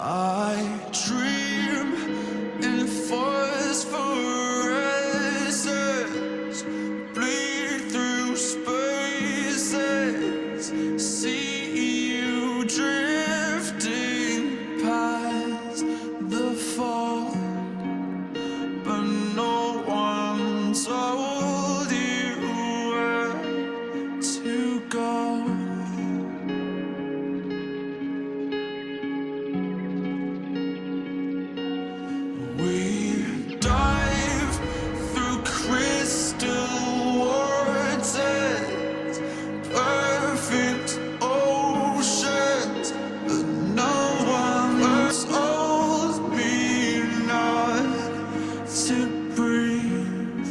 I dream in phosphorescence, bleed through spaces, see you drifting past the fall, but no one told you where to go. We dive through crystal waters, perfect oceans, but no one told me not to breathe.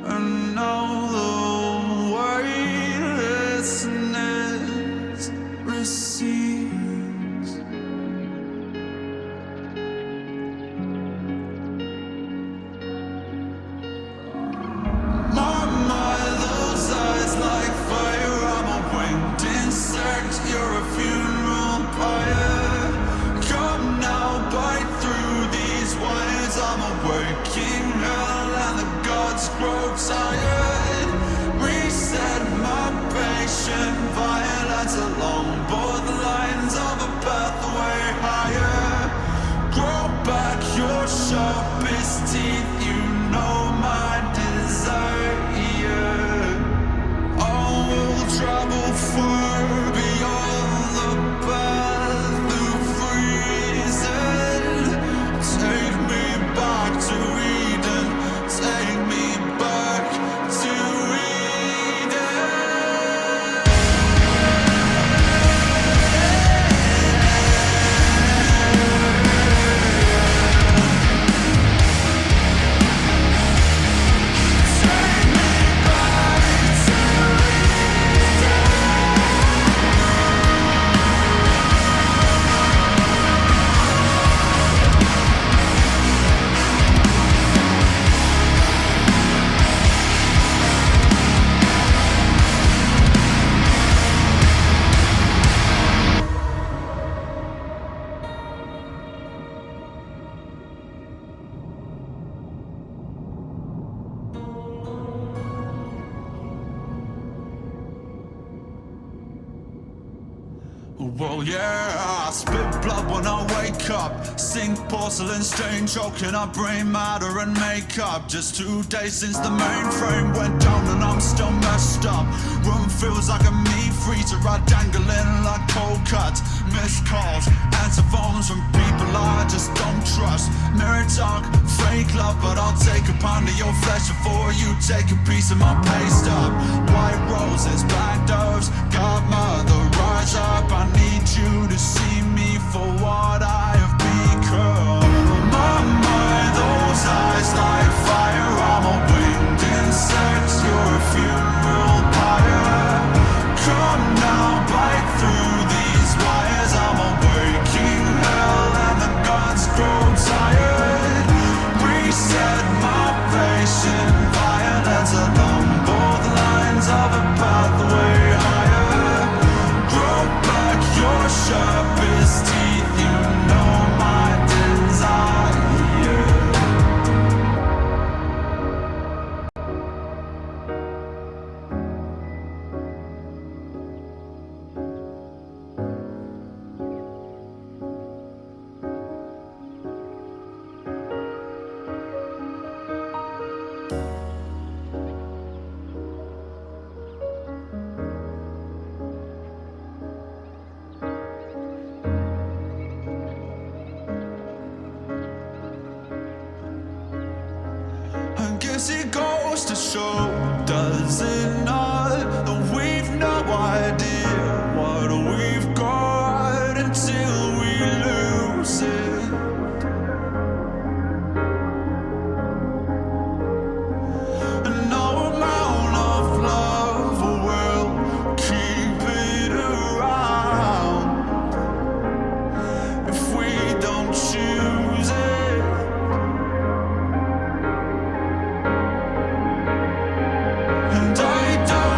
And now the weightlessness recedes. Mama, those eyes like fire. I'm a winged insect, you're a funeral pyre. Come now, bite through these wires. I'm a waking hell and the gods grow tired. Reset my patient violence along both lines of a pathway higher. Grow back your sharpest teeth, you know my desire. I will travel far beyond the path of reason. Take me back to Eden, take me back to Eden. Well, yeah, I spit blood when I wake up. Sink porcelain stain, choking up brain matter and makeup. Just 2 days since the mainframe went down and I'm still messed up. Room feels like a meat freezer, I dangling like cold cuts. Missed calls, answer phones from people I just don't trust. Mirror talk, fake love, but I'll take a pound of your flesh before you take a piece of my pay stub. White roses, black doves, godmother, rise up. I need you to see me for what I have become. My mind, those eyes like fire. I'm a winged insect, you're a funeral pyre. Come now, bite through these wires. I'm a waking hell and the gods grow tired. Reset my patient violence along both lines of a pathway higher. Grow back your sharpest teeth, you know my desire. I guess it goes to show, does it not, that we've no idea what we've got until we lose it. And no amount of love will keep it around if we don't choose it. And I don't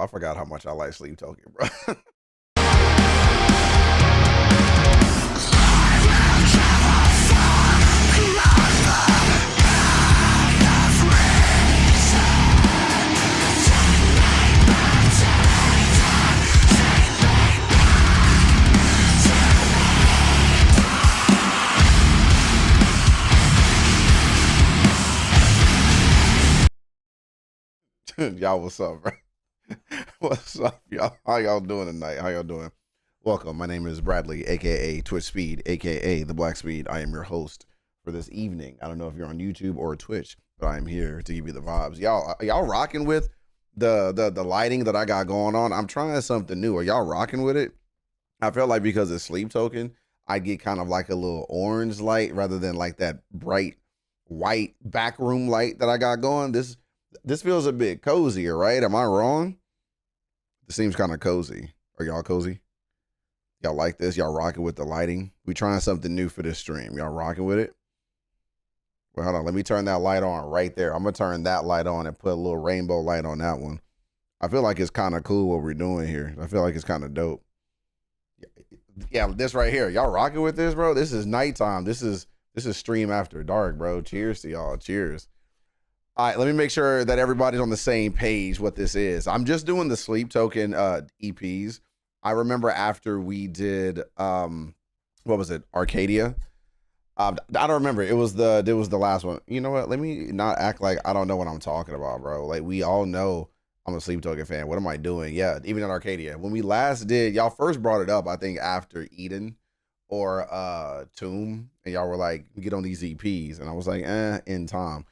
I forgot how much I like sleep talking, bro. Y'all, what's up, bro? What's up, y'all? How y'all doing tonight? How y'all doing? Welcome. My name is Bradley, aka TwitchSpeed, aka TheBlackSpeed. I am your host for this evening. I don't know if you're on YouTube or Twitch, but I'm here to give you the vibes. Y'all rocking with the lighting that I got going on? I'm trying something new. Are y'all rocking with it? I felt like because it's sleep token, I get kind of like a little orange light rather than like that bright white backroom light that I got going. This feels a bit cozier, right? Am I wrong? This seems kind of cozy. Are y'all cozy? Y'all like this? Y'all rocking with the lighting? We trying something new for this stream. Y'all rocking with it? Well, hold on. Let me turn that light on right there. I'm going to turn that light on and put a little rainbow light on that one. I feel like it's kind of cool what we're doing here. I feel like it's kind of dope. Yeah, this right here. Y'all rocking with this, bro? This is nighttime. This is stream after dark, bro. Cheers to y'all. Cheers. All right, let me make sure that everybody's on the same page what this is. I'm just doing the sleep token EPs. I remember after we did what was it? Arcadia. I don't remember. It was the last one. You know what? Let me not act like I don't know what I'm talking about, bro. Like, we all know I'm a sleep token fan. What am I doing? Yeah, even in Arcadia. When we last did, y'all first brought it up, I think after Eden or Tomb, and y'all were like, get on these EPs. And I was like, in time.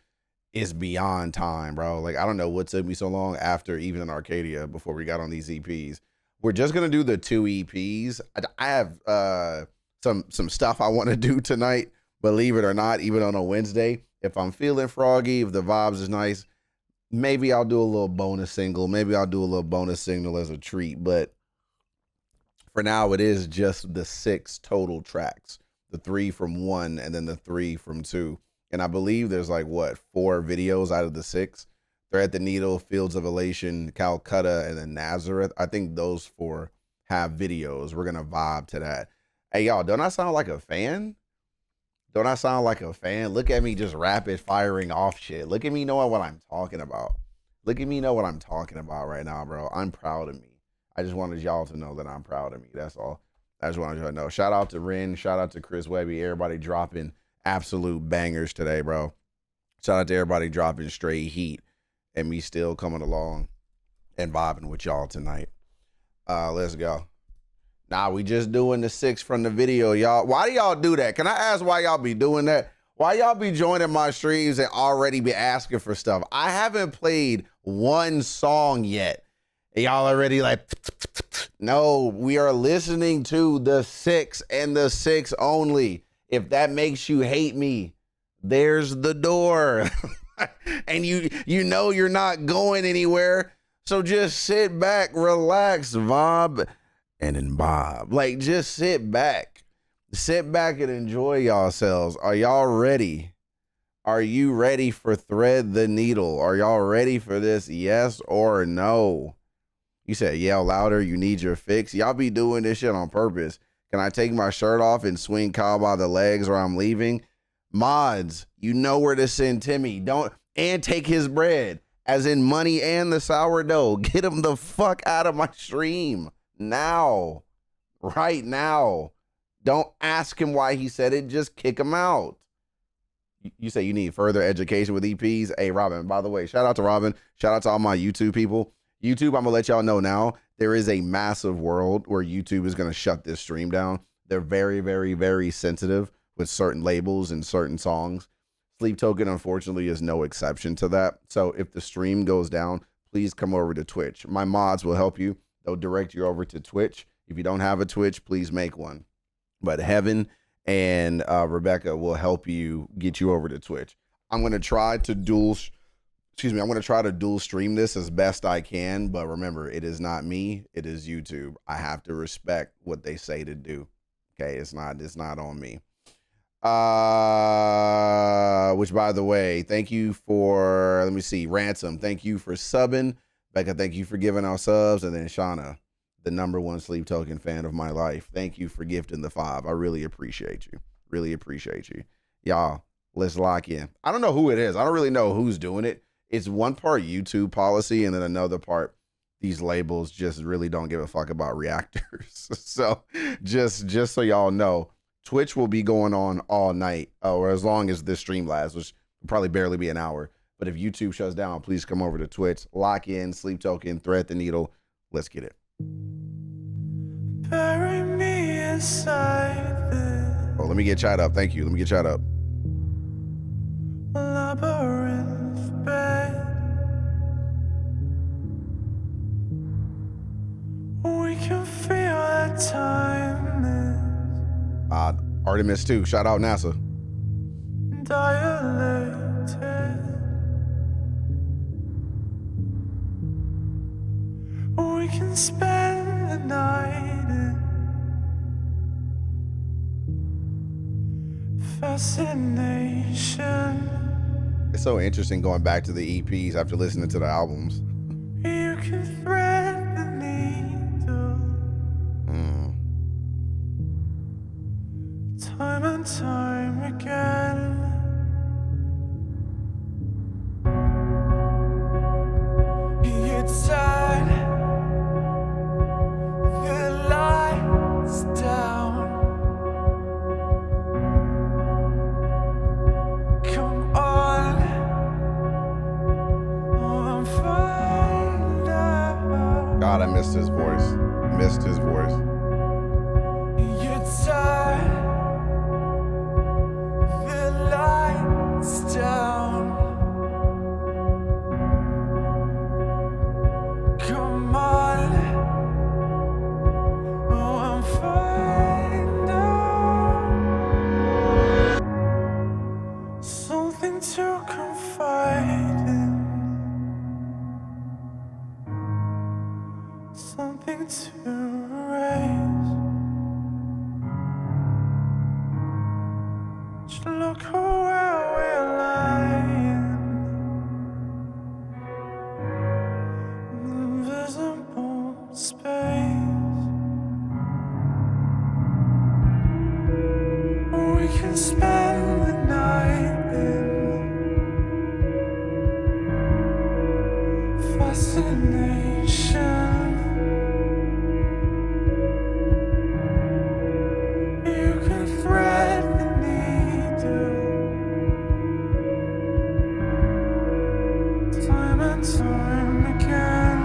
It's beyond time, bro. Like, I don't know what took me so long after even in Arcadia before we got on these EPs. We're just gonna do the 2 EPs. I have some stuff I want to do tonight, believe it or not, even on a Wednesday. If I'm feeling froggy, if the vibes is nice, maybe I'll do a little bonus single. Maybe I'll do a little bonus signal as a treat. But for now, it is just the 6 total tracks, the 3 from 1 and then the 3 from 2. And I believe there's like, what, 4 videos out of the 6? Thread the Needle, Fields of Elation, Kolkata, and then Nazareth. I think those 4 have videos. We're going to vibe to that. Hey, y'all, don't I sound like a fan? Don't I sound like a fan? Look at me just rapid firing off shit. Look at me knowing what I'm talking about. Look at me know what I'm talking about right now, bro. I'm proud of me. I just wanted y'all to know that I'm proud of me. That's all. I just wanted you to know. Shout out to Ren. Shout out to Chris Webby. Everybody dropping absolute bangers today, bro. Shout out to everybody dropping straight heat and me still coming along and vibing with y'all tonight. Let's go. Nah, we just doing the 6 from the video, y'all. Why do y'all do that? Can I ask why y'all be doing that? Why y'all be joining my streams and already be asking for stuff? I haven't played one song yet. Y'all already like, no, we are listening to the 6 and the 6 only. If that makes you hate me, there's the door. And you know you're not going anywhere. So just sit back, relax, Bob, and imbibe. Like, just sit back. Sit back and enjoy yourselves. Are y'all ready? Are you ready for Thread the Needle? Are y'all ready for this? Yes or no? You said yell louder, you need your fix. Y'all be doing this shit on purpose. Can I take my shirt off and swing Kyle by the legs or I'm leaving? Mods, you know where to send Timmy. Don't, and take his bread, as in money and the sourdough. Get him the fuck out of my stream now, right now. Don't ask him why he said it. Just kick him out. You say you need further education with EPs. Hey, Robin, by the way, shout out to Robin. Shout out to all my YouTube people. YouTube, I'm going to let y'all know now, there is a massive world where YouTube is going to shut this stream down. They're very, very, very sensitive with certain labels and certain songs. Sleep Token, unfortunately, is no exception to that. So if the stream goes down, please come over to Twitch. My mods will help you. They'll direct you over to Twitch. If you don't have a Twitch, please make one. But Heaven and Rebecca will help you get you over to Twitch. I'm going to try to dual stream this as best I can, but remember, it is not me, it is YouTube. I have to respect what they say to do. Okay, it's not on me. Which, by the way, thank you for, let me see, Ransom, thank you for subbing Becca, thank you for giving our subs. And then Shauna, the #1 sleep token fan of my life. Thank you for gifting the 5. I really appreciate you. Really appreciate you. Y'all, let's lock in. I don't know who it is. I don't really know who's doing it. It's one part YouTube policy and then another part these labels just really don't give a fuck about reactors. So just so y'all know, Twitch will be going on all night or as long as this stream lasts, which will probably barely be an hour. But if YouTube shuts down, please come over to Twitch, lock in, sleep token, thread the needle. Let's get it. Bury me inside this Oh, let me get chat up. Thank you. Let me get chat up. labyrinth bed. We can feel that time is Artemis 2. Shout out NASA. dilated. We can spend the night in fascination. It's so interesting going back to the EPs after listening to the albums. You can thread the needle time and time again. You turn the lights down. Come on, find out. God, I missed his voice. Missed his voice. You turn the lights down. Come on, find out. Something to confide in. Something to erase. Just look where we're lying. Invisible space. We can spend the night in fascination. You can thread the needle time and time again.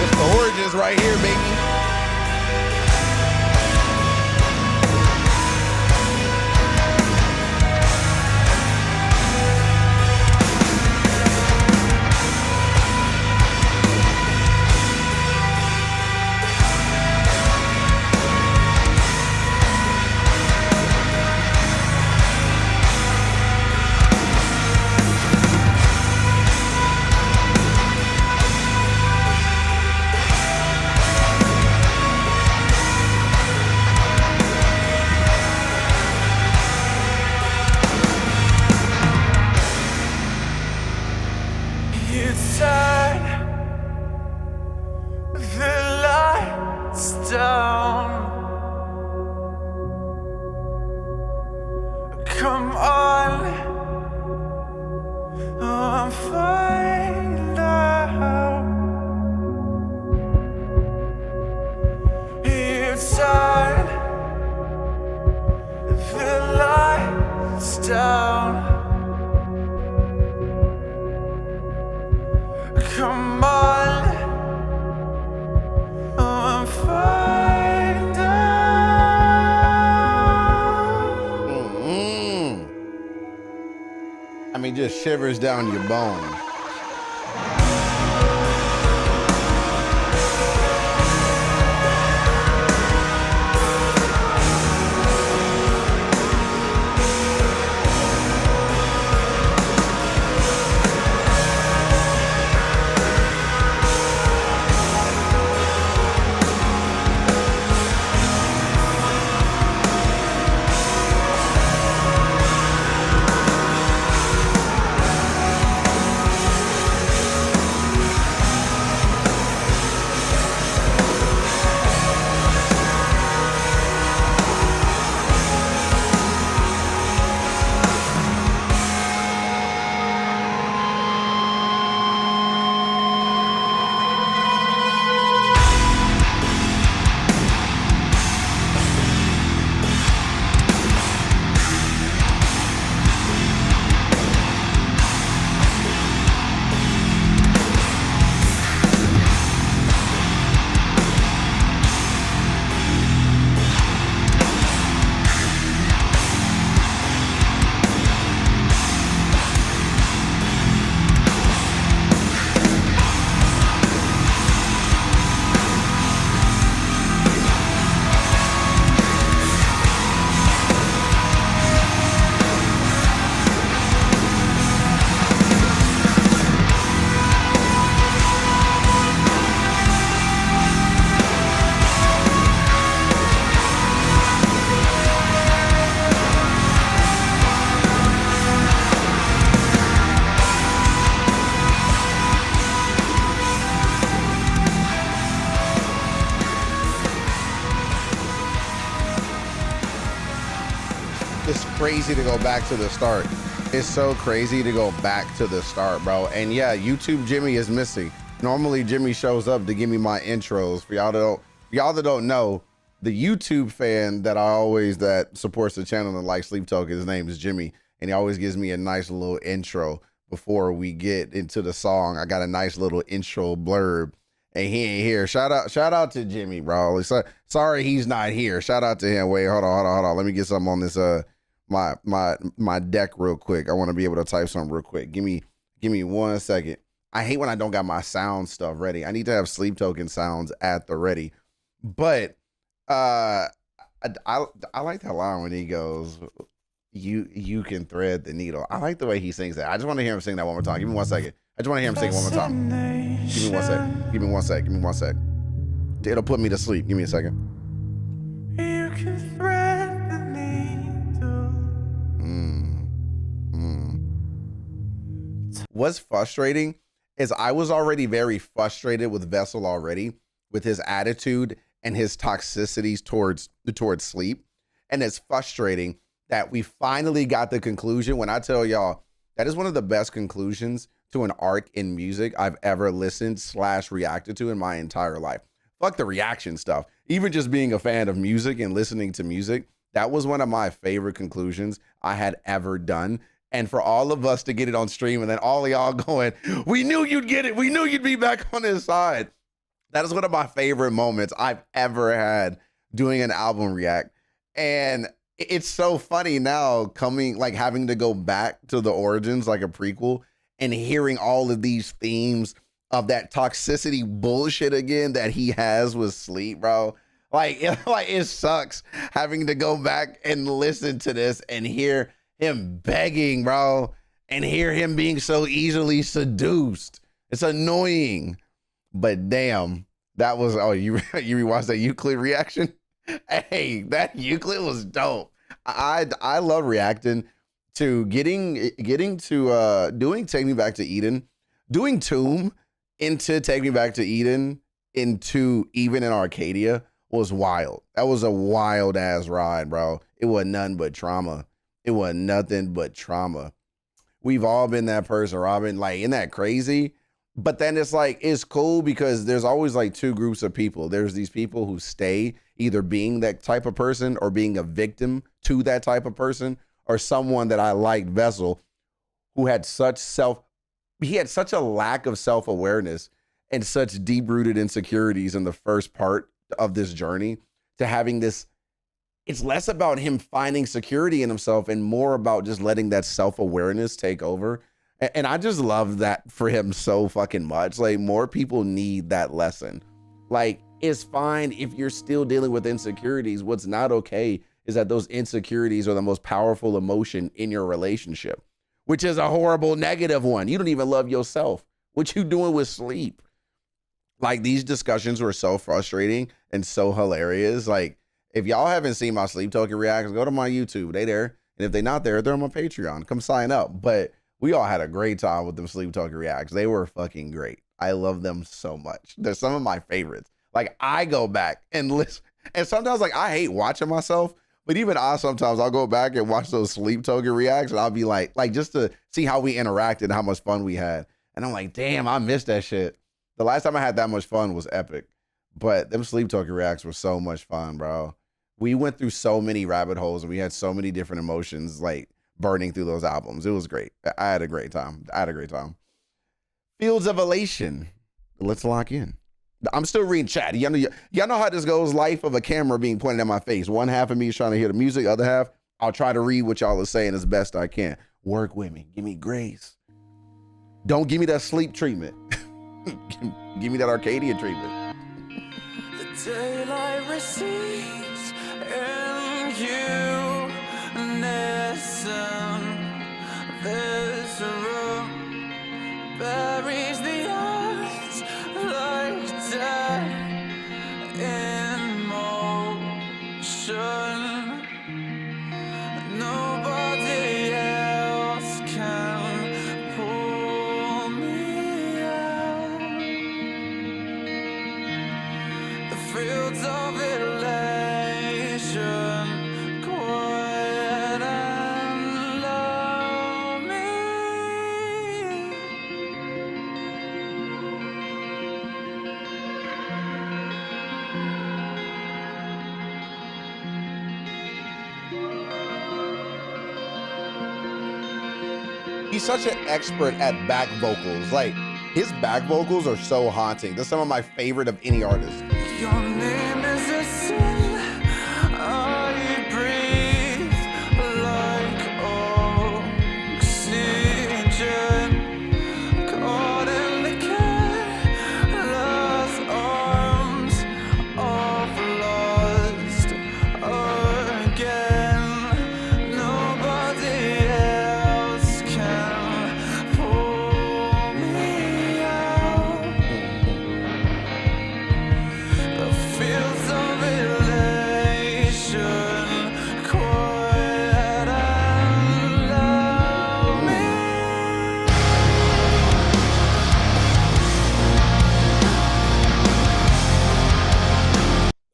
It's the origins right here, baby. You turn the lights down. Come on, find out. You turn the lights down. Come on, find out. I mean, just shivers down your bones. crazy to go back to the start. It's so crazy to go back to the start, bro. And yeah, YouTube Jimmy is missing. Normally Jimmy shows up to give me my intros. For y'all that don't know, the YouTube fan that supports the channel and likes Sleep Talk, his name is Jimmy, and he always gives me a nice little intro before we get into the song. I got a nice little intro blurb, and he ain't here. Shout out to Jimmy, bro. Sorry he's not here. Shout out to him. Wait, hold on. Let me get something on this my deck real quick. I want to be able to type something real quick. Give me 1 second. I hate when I don't got my sound stuff ready. I need to have Sleep Token sounds at the ready. But I like that line when he goes, you can thread the needle. I like the way he sings that. I just want to hear him sing that one more time. Give me 1 second. I just want to hear him sing it one more time. Give me one sec. It'll put me to sleep. Give me a second. You can thread the needle. What's frustrating is I was already very frustrated with Vessel already, with his attitude and his toxicities towards sleep. And it's frustrating that we finally got the conclusion. When I tell y'all, that is one of the best conclusions to an arc in music I've ever listened / reacted to in my entire life. Fuck the reaction stuff. Even just being a fan of music and listening to music, that was one of my favorite conclusions I had ever done. And for all of us to get it on stream and then all of y'all going, we knew you'd get it. We knew you'd be back on his side. That is one of my favorite moments I've ever had doing an album react. And it's so funny now having to go back to the origins like a prequel and hearing all of these themes of that toxicity bullshit again that he has with sleep, bro. It sucks having to go back and listen to this and hear him begging, bro, and hear him being so easily seduced. It's annoying. But damn, that was, you rewatched that Euclid reaction? Hey, that Euclid was dope. I love reacting to getting to doing Take Me Back to Eden, doing Tomb into Take Me Back to Eden into Even in Arcadia was wild. That was a wild ass ride, bro. It was nothing but trauma. It was nothing but trauma. We've all been that person, Robin. Isn't that crazy? But then it's cool because there's always two groups of people. There's these people who stay either being that type of person or being a victim to that type of person, or someone that I liked, Vessel, who had such a lack of self-awareness and such deep-rooted insecurities in the first part of this journey to having this. It's less about him finding security in himself and more about just letting that self-awareness take over. And I just love that for him so fucking much. More people need that lesson. It's fine if you're still dealing with insecurities. What's not okay is that those insecurities are the most powerful emotion in your relationship, which is a horrible negative one. You don't even love yourself. What you doing with sleep? These discussions were so frustrating and so hilarious. If y'all haven't seen my Sleep Token reactions, go to my YouTube. They there. And if they not there, they're on my Patreon. Come sign up. But we all had a great time with them Sleep Token reacts. They were fucking great. I love them so much. They're some of my favorites. I go back and listen. And sometimes I hate watching myself. But even sometimes I'll go back and watch those Sleep Token reacts. And I'll be like just to see how we interacted and how much fun we had. And I'm like, damn, I missed that shit. The last time I had that much fun was epic. But them Sleep Token reacts were so much fun, bro. We went through so many rabbit holes and we had so many different emotions burning through those albums. It was great. I had a great time. Fields of Elation. Let's lock in. I'm still reading chat. Y'all know how this goes. Life of a camera being pointed at my face. One half of me is trying to hear the music. Other half, I'll try to read what y'all are saying as best I can. Work with me. Give me grace. Don't give me that sleep treatment. Give me that Arcadia treatment. The daylight recedes and you listen. This room buries the eyes like death in motion. Nobody else can pull me out. The fields of elation, quiet He's such an expert at back vocals. Like, his back vocals are so haunting. They're some of my favorite of any artist. Your name is a sin. I breathe like oxygen. Caught in the careless arms of lust again. Nobody else can pull me out. The fields of elation, quiet and lonely.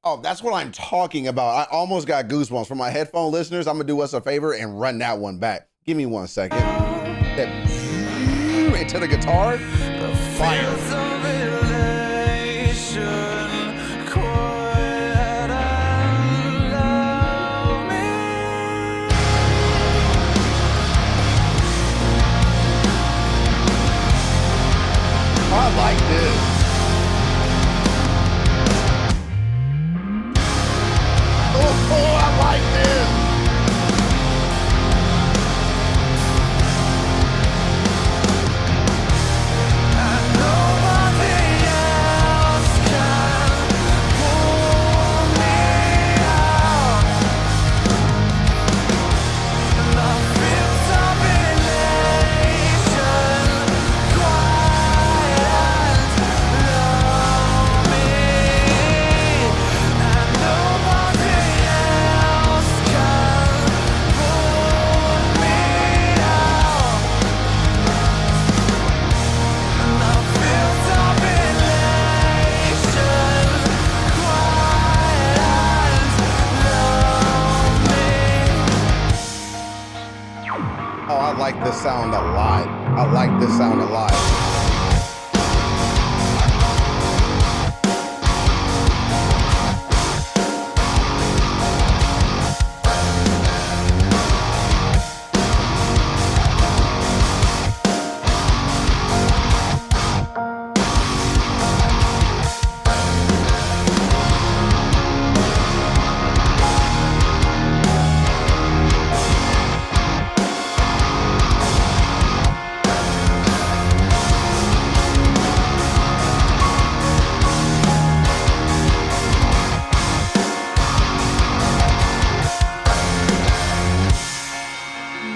Oh, that's what I'm talking about. I almost got goosebumps. For my headphone listeners, I'm gonna do us a favor and run that one back. Give me 1 second. That into the guitar. Fire. Fields of elation, quiet and lonely. I like this. Oh, I like this. And nobody else can pull me out. The fields of elation, quiet and lonely. And nobody else can pull me out. The fields of elation, quiet and lonely. Oh, I like this sound a lot. I like this sound a lot.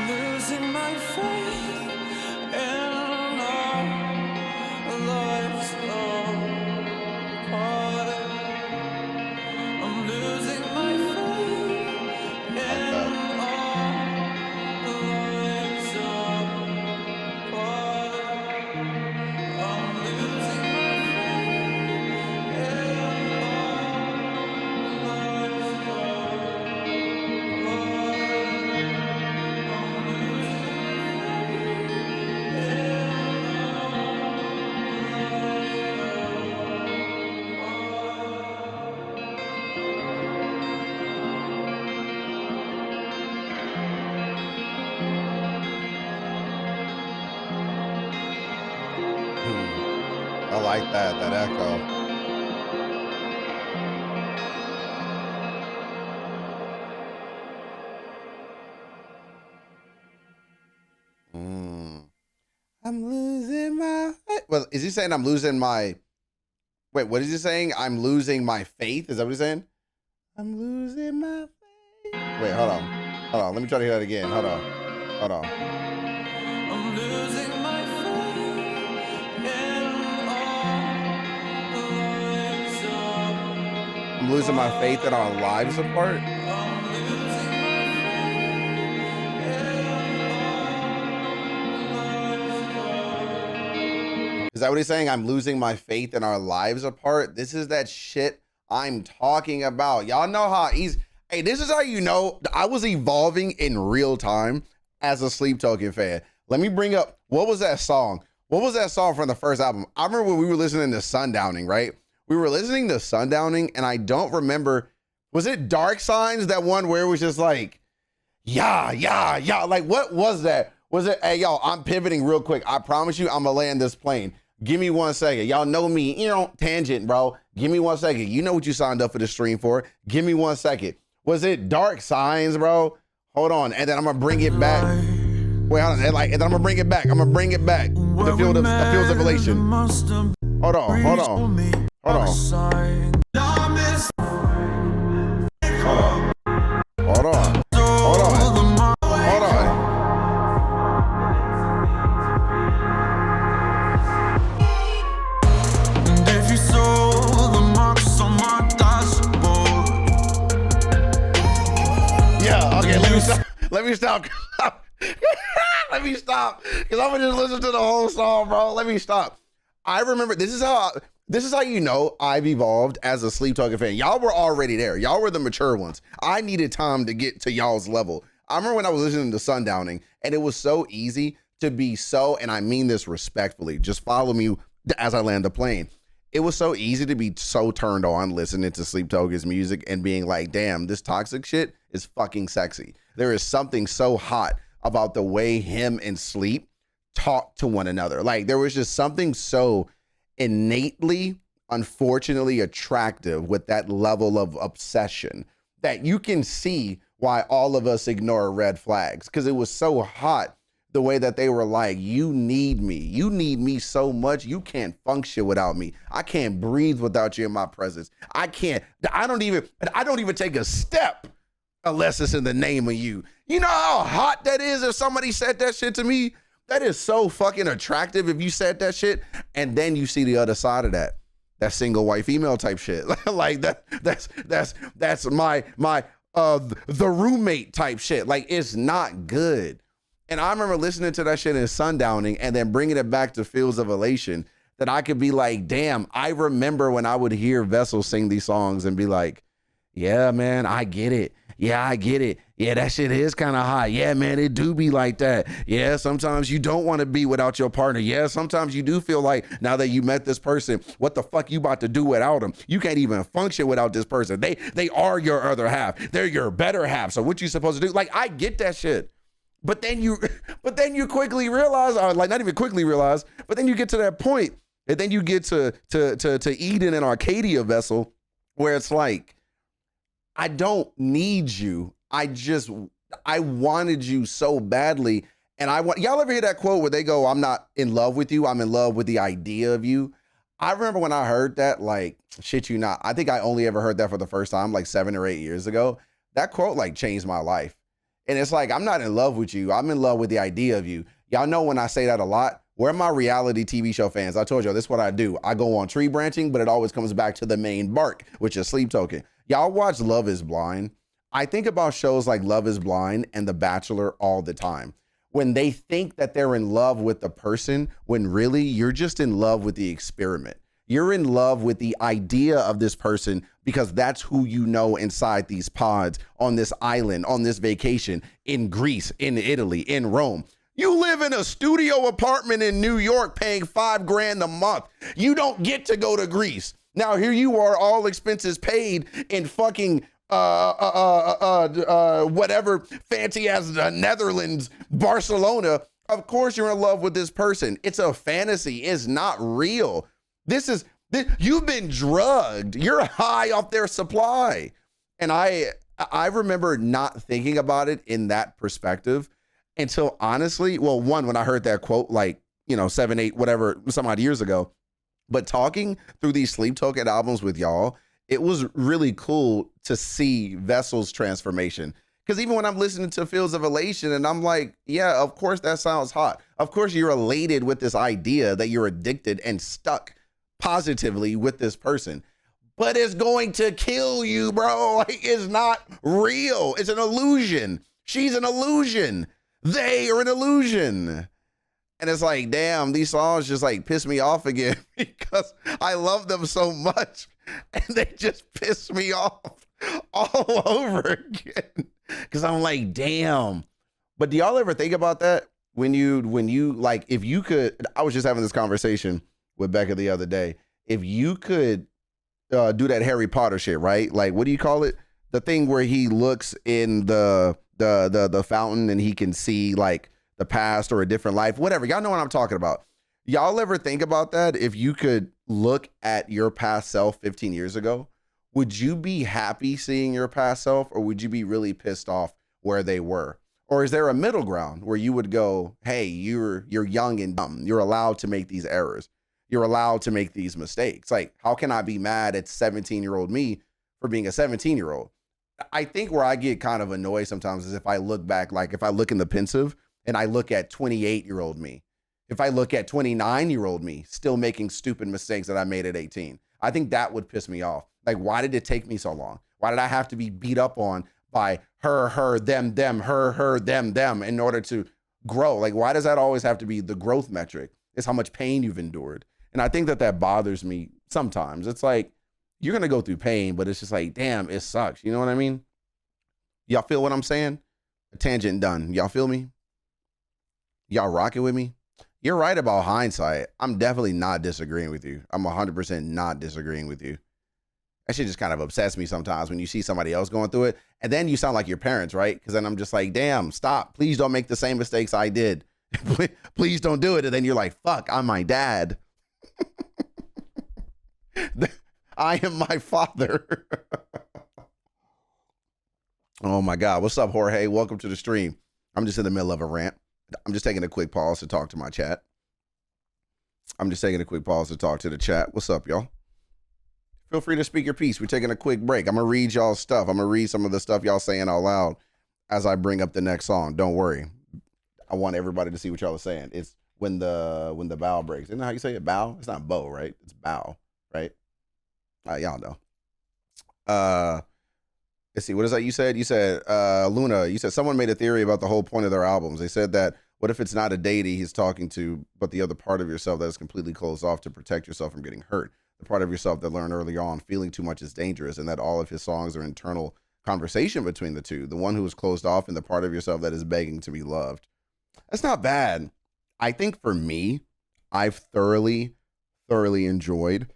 Losing my faith in our lives apart. I'm losing my faith in our lives apart. I'm losing my faith in our lives I like that echo. I'm losing my. Well, is he saying I'm losing my? Wait, what is he saying? I'm losing my faith. Is that what he's saying? I'm losing my faith. Wait, hold on. Let me try to hear that again. Hold on. I'm losing my faith in our lives apart. I'm losing my faith in our lives apart. I'm losing my faith in our lives apart. Is that what he's saying? I'm losing my faith in our lives apart. This is that shit I'm talking about. Y'all know how he's. Hey, this is how you know I was evolving in real time as a Sleep Token fan. Let me bring up, what was that song? What was that song from the first album? I remember when we were listening to Sundowning, right? We were listening to Sundowning, and I don't remember, was it Dark Signs, that one where it was just like, yeah. Like, what was that? Was it? Hey, y'all, I'm pivoting real quick. I promise you, I'm gonna land this plane. Give me 1 second. Y'all know me, tangent, bro. Give me 1 second. You know what you signed up for the stream for. Give me 1 second. Was it Dark Signs, bro? Hold on, and then I'm gonna bring it back. Wait, hold on, and then I'm gonna bring it back. I'm gonna bring it back. The fields of elation. Hold on. Hold on. Hold on. Let me stop. Let me stop. Because I'm gonna just listen to the whole song, bro. Let me stop. I remember this is how you know I've evolved as a Sleep Talking fan. Y'all were already there. Y'all were the mature ones. I needed time to get to y'all's level. I remember when I was listening to Sundowning, and it was so easy to be so, and I mean this respectfully, just follow me as I land the plane. It was so easy to be so turned on listening to Sleep Token's music and being like, damn, this toxic shit is fucking sexy. There is something so hot about the way him and Sleep talk to one another. Like, there was just something so innately, unfortunately attractive with that level of obsession that you can see why all of us ignore red flags, because it was so hot the way that they were like, you need me so much, you can't function without me. I can't breathe without you in my presence. I don't even take a step unless it's in the name of you. You know how hot that is if somebody said that shit to me? That is so fucking attractive if you said that shit. And then you see the other side of that single white female type shit. Like that's my the roommate type shit. Like, it's not good. And I remember listening to that shit in Sundowning and then bringing it back to Fields of Elation, that I could be like, damn, I remember when I would hear Vessel sing these songs and be like, yeah, man, I get it. Yeah, I get it. Yeah, that shit is kind of hot. Yeah, man, it do be like that. Yeah, sometimes you don't want to be without your partner. Yeah, sometimes you do feel like now that you met this person, what the fuck you about to do without them? You can't even function without this person. They are your other half. They're your better half. So what you supposed to do? Like, I get that shit. But then you quickly realize, or like not even quickly realize, but then you get to that point, and then you get to Eden and Arcadia, Vessel, where it's like, I don't need you. I wanted you so badly. And y'all ever hear that quote where they go, I'm not in love with you, I'm in love with the idea of you? I remember when I heard that, like, shit you not, I think I only ever heard that for the first time like 7 or 8 years ago. That quote like changed my life. And it's like, I'm not in love with you. I'm in love with the idea of you. Y'all know when I say that a lot, we're my reality TV show fans. I told y'all, this is what I do. I go on tree branching, but it always comes back to the main bark, which is Sleep Token. Y'all watch Love is Blind. I think about shows like Love is Blind and The Bachelor all the time. When they think that they're in love with the person, when really you're just in love with the experiment. You're in love with the idea of this person because that's who you know inside these pods, on this island, on this vacation, in Greece, in Italy, in Rome. You live in a studio apartment in New York paying $5,000 a month. You don't get to go to Greece. Now here you are, all expenses paid in fucking whatever fancy as the Netherlands, Barcelona. Of course you're in love with this person. It's a fantasy. It's not real. You've been drugged. You're high off their supply. And I remember not thinking about it in that perspective until honestly, well, one, when I heard that quote, like, 7, 8, whatever, some odd years ago, but talking through these Sleep Token albums with y'all, it was really cool to see Vessel's transformation. Because even when I'm listening to Fields of Elation and I'm like, yeah, of course that sounds hot. Of course you're elated with this idea that you're addicted and stuck positively with this person, but it's going to kill you, bro. Like, it's not real. It's an illusion. She's an illusion. They are an illusion. And it's like, damn, these songs just like piss me off again because I love them so much and they just piss me off all over again. Cause I'm like, damn. But do y'all ever think about that? When you like, if you could, I was just having this conversation with Becca the other day. If you could do that Harry Potter shit, right? Like, what do you call it? The thing where he looks in the fountain and he can see like the past or a different life, whatever. Y'all know what I'm talking about. Y'all ever think about that? If you could look at your past self 15 years ago, would you be happy seeing your past self, or would you be really pissed off where they were? Or is there a middle ground where you would go, hey, you're young and dumb. You're allowed to make these errors. You're allowed to make these mistakes. Like, how can I be mad at 17-year-old me for being a 17-year-old? I think where I get kind of annoyed sometimes is if I look back, like if I look in the pensive and I look at 28-year-old me, if I look at 29-year-old me still making stupid mistakes that I made at 18, I think that would piss me off. Like, why did it take me so long? Why did I have to be beat up on by her, them, her, them in order to grow? Like, why does that always have to be the growth metric? It's how much pain you've endured. And I think that bothers me sometimes. It's like, you're going to go through pain, but it's just like, damn, it sucks. You know what I mean? Y'all feel what I'm saying? A tangent done. Y'all feel me? Y'all rocking with me? You're right about hindsight. I'm definitely not disagreeing with you. I'm 100% not disagreeing with you. That shit just kind of upsets me sometimes when you see somebody else going through it. And then you sound like your parents, right? Because then I'm just like, damn, stop. Please don't make the same mistakes I did. Please don't do it. And then you're like, fuck, I'm my dad. I am my father. Oh my God. What's up, Jorge? Welcome to the stream. I'm just in the middle of a rant. I'm just taking a quick pause to talk to my chat. I'm just taking a quick pause to talk to the chat. What's up, y'all? Feel free to speak your piece. We're taking a quick break. I'm going to read y'all's stuff. I'm going to read some of the stuff y'all saying out loud as I bring up the next song. Don't worry. I want everybody to see what y'all are saying. It's when the bow breaks. Isn't that how you say it? Bow? It's not bow, right? It's bow, right? Y'all know. Let's see. What is that you said? You said, Luna, you said someone made a theory about the whole point of their albums. They said that, what if it's not a deity he's talking to, but the other part of yourself that is completely closed off to protect yourself from getting hurt? The part of yourself that learned earlier on feeling too much is dangerous, and that all of his songs are internal conversation between the two. The one who is closed off and the part of yourself that is begging to be loved. That's not bad. I think for me, I've thoroughly enjoyed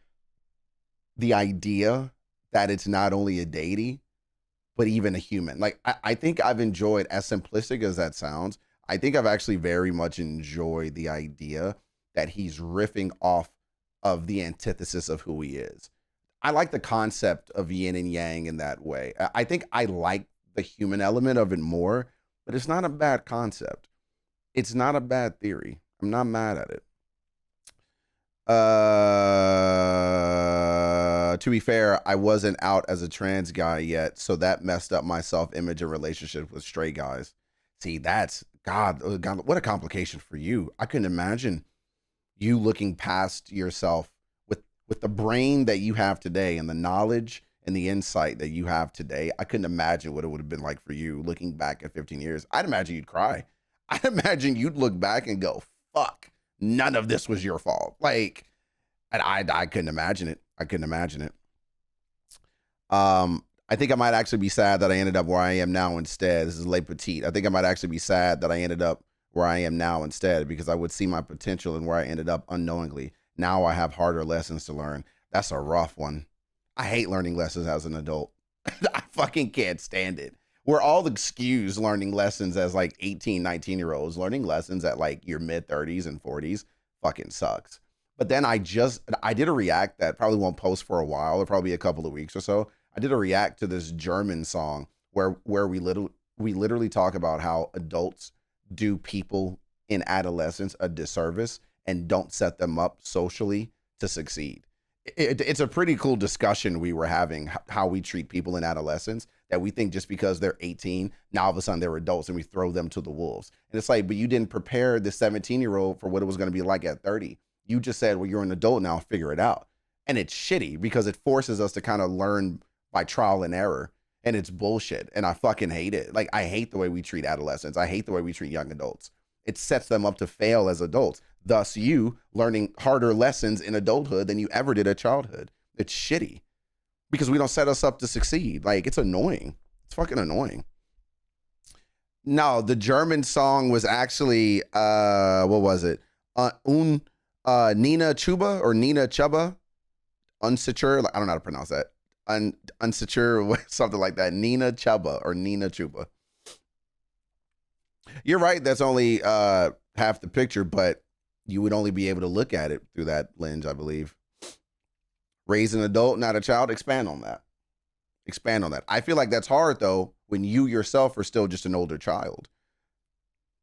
the idea that it's not only a deity, but even a human. Like, I think I've enjoyed, as simplistic as that sounds, I think I've actually very much enjoyed the idea that he's riffing off of the antithesis of who he is. I like the concept of yin and yang in that way. I think I like the human element of it more, but it's not a bad concept. It's not a bad theory. I'm not mad at it. To be fair, I wasn't out as a trans guy yet, so that messed up my self-image and relationship with straight guys. See, that's God, what a complication for you. I couldn't imagine you looking past yourself with the brain that you have today and the knowledge and the insight that you have today. I couldn't imagine what it would have been like for you looking back at 15 years. I'd imagine you'd cry. I'd imagine you'd look back and go, fuck, none of this was your fault. Like, and I couldn't imagine it. I couldn't imagine it. I think I might actually be sad that I ended up where I am now instead. This is Le Petit. I think I might actually be sad that I ended up where I am now instead, because I would see my potential in where I ended up unknowingly. Now I have harder lessons to learn. That's a rough one. I hate learning lessons as an adult. I fucking can't stand it. We're all excused learning lessons as like 18, 19-year-olds. Learning lessons at like your mid 30s and 40s fucking sucks. But then I did a react that probably won't post for a while, or probably a couple of weeks or so. I did a react to this German song where we literally talk about how adults do people in adolescence a disservice and don't set them up socially to succeed. It's a pretty cool discussion we were having, how we treat people in adolescence, that we think just because they're 18, now all of a sudden they're adults and we throw them to the wolves. And it's like, but you didn't prepare the 17-year-old for what it was going to be like at 30. You just said, well, you're an adult now, figure it out. And it's shitty because it forces us to kind of learn by trial and error. And it's bullshit. And I fucking hate it. Like, I hate the way we treat adolescents. I hate the way we treat young adults. It sets them up to fail as adults. Thus, you learning harder lessons in adulthood than you ever did at childhood. It's shitty because we don't set us up to succeed. Like, it's annoying. It's fucking annoying. No, the German song was actually, what was it? Nina Chuba or Nina Chuba? Unsecure. I don't know how to pronounce that. Unsecure, something like that. Nina Chuba or Nina Chuba. You're right. That's only half the picture, but you would only be able to look at it through that lens, I believe. Raise an adult, not a child. Expand on that. Expand on that. I feel like that's hard, though, when you yourself are still just an older child.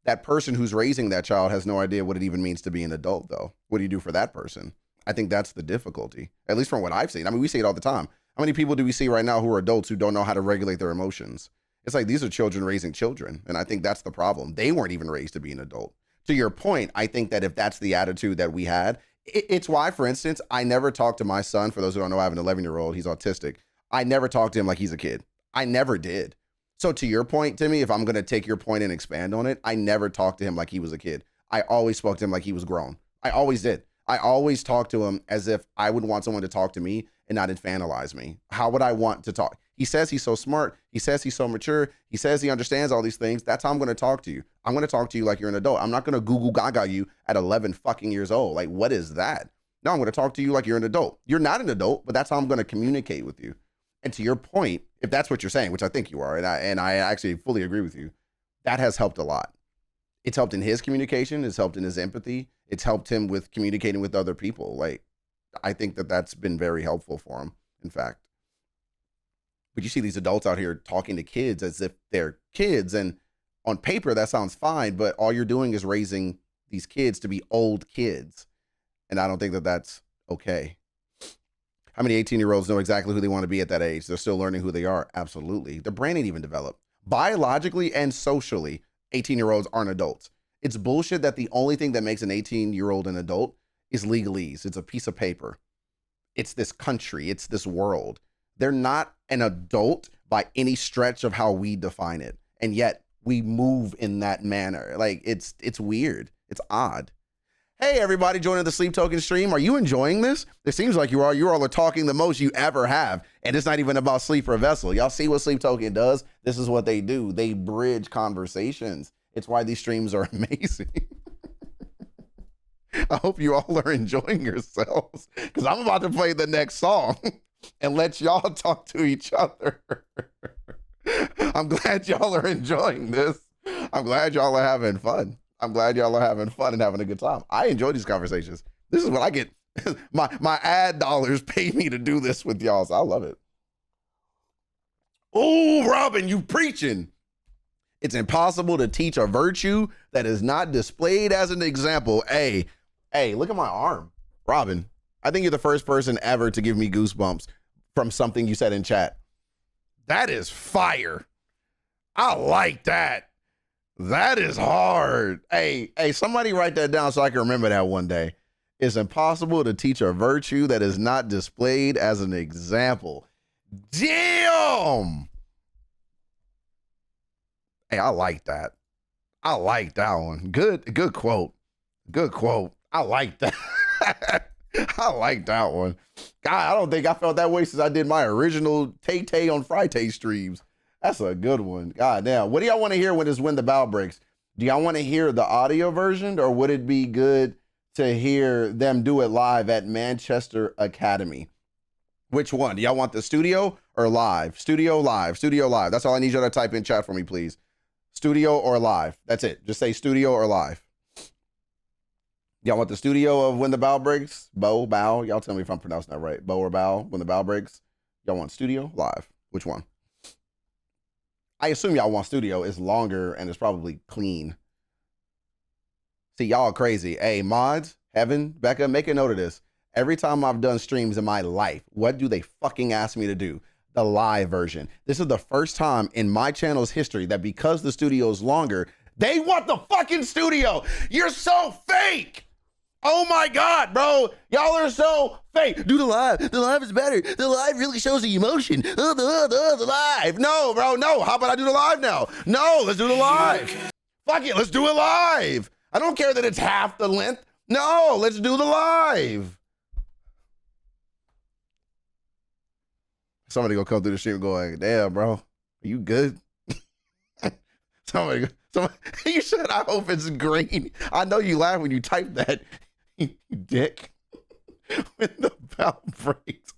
That person who's raising that child has no idea what it even means to be an adult, though. What do you do for that person? I think that's the difficulty, at least from what I've seen. I mean, we see it all the time. How many people do we see right now who are adults who don't know how to regulate their emotions? It's like these are children raising children. And I think that's the problem. They weren't even raised to be an adult. To your point, I think that if that's the attitude that we had, it's why, for instance, I never talk to my son. For those who don't know, I have an 11-year-old. He's autistic. I never talk to him like he's a kid. I never did. So to your point, Timmy, if I'm going to take your point and expand on it, I never talked to him like he was a kid. I always spoke to him like he was grown. I always did. I always talked to him as if I would want someone to talk to me and not infantilize me. How would I want to talk? He says he's so smart. He says he's so mature. He says he understands all these things. That's how I'm going to talk to you. I'm going to talk to you like you're an adult. I'm not going to goo goo gaga you at 11 fucking years old. Like, what is that? No, I'm going to talk to you like you're an adult. You're not an adult, but that's how I'm going to communicate with you. And to your point, if that's what you're saying, which I think you are, and I actually fully agree with you, that has helped a lot. It's helped in his communication. It's helped in his empathy. It's helped him with communicating with other people. Like, I think that that's been very helpful for him, in fact. But you see these adults out here talking to kids as if they're kids. And on paper, that sounds fine. But all you're doing is raising these kids to be old kids. And I don't think that that's okay. How many 18-year-olds know exactly who they want to be at that age? They're still learning who they are. Absolutely. The brain ain't even developed. Biologically and socially, 18-year-olds aren't adults. It's bullshit that the only thing that makes an 18-year-old an adult is legalese. It's a piece of paper. It's this country. It's this world. They're not an adult by any stretch of how we define it. And yet we move in that manner. Like, it's weird. It's odd. Hey, everybody joining the Sleep Token stream. Are you enjoying this? It seems like you are. You all are talking the most you ever have. And it's not even about Sleeper Vessel. Y'all see what Sleep Token does? This is what they do. They bridge conversations. It's why these streams are amazing. I hope you all are enjoying yourselves, because I'm about to play the next song and let y'all talk to each other. I'm glad y'all are enjoying this. I'm glad y'all are having fun. I'm glad y'all are having fun and having a good time. I enjoy these conversations. This is what I get. My ad dollars pay me to do this with y'all, so I love it. Oh, Robin, you preaching. It's impossible to teach a virtue that is not displayed as an example. Hey, look at my arm. Robin, I think you're the first person ever to give me goosebumps from something you said in chat. That is fire. I like that. That is hard. Hey, somebody write that down so I can remember that one day. It's impossible to teach a virtue that is not displayed as an example. Damn. Hey, I like that. I like that one. Good quote. Good quote. I like that. I like that one. God, I don't think I felt that way since I did my original Tay on Friday streams. That's a good one. God damn. What do y'all want to hear when the bow breaks? Do y'all want to hear the audio version, or would it be good to hear them do it live at Manchester Academy? Which one? Do y'all want the studio or live? Studio, live. Studio, live. That's all I need y'all to type in chat for me, please. Studio or live. That's it. Just say studio or live. Y'all want the studio of when the bow breaks? Bow. Y'all tell me if I'm pronouncing that right. Bow or bow when the bow breaks? Y'all want studio? Live. Which one? I assume y'all want studio. It's longer and it's probably clean. See, y'all are crazy. Hey, mods, Heaven, Becca, make a note of this. Every time I've done streams in my life, what do they fucking ask me to do? The live version. This is the first time in my channel's history that because the studio is longer, they want the fucking studio. You're so fake. Oh my God, bro. Y'all are so fake. Do the live. The live is better. The live really shows the emotion. The live. No, bro, no. How about I do the live now? No, let's do the live. Fuck it, let's do it live. I don't care that it's half the length. No, let's do the live. Somebody gonna come through the stream going, damn, bro, are you good? somebody, you said, I hope it's green. I know you laugh when you type that, you dick. When the bell breaks.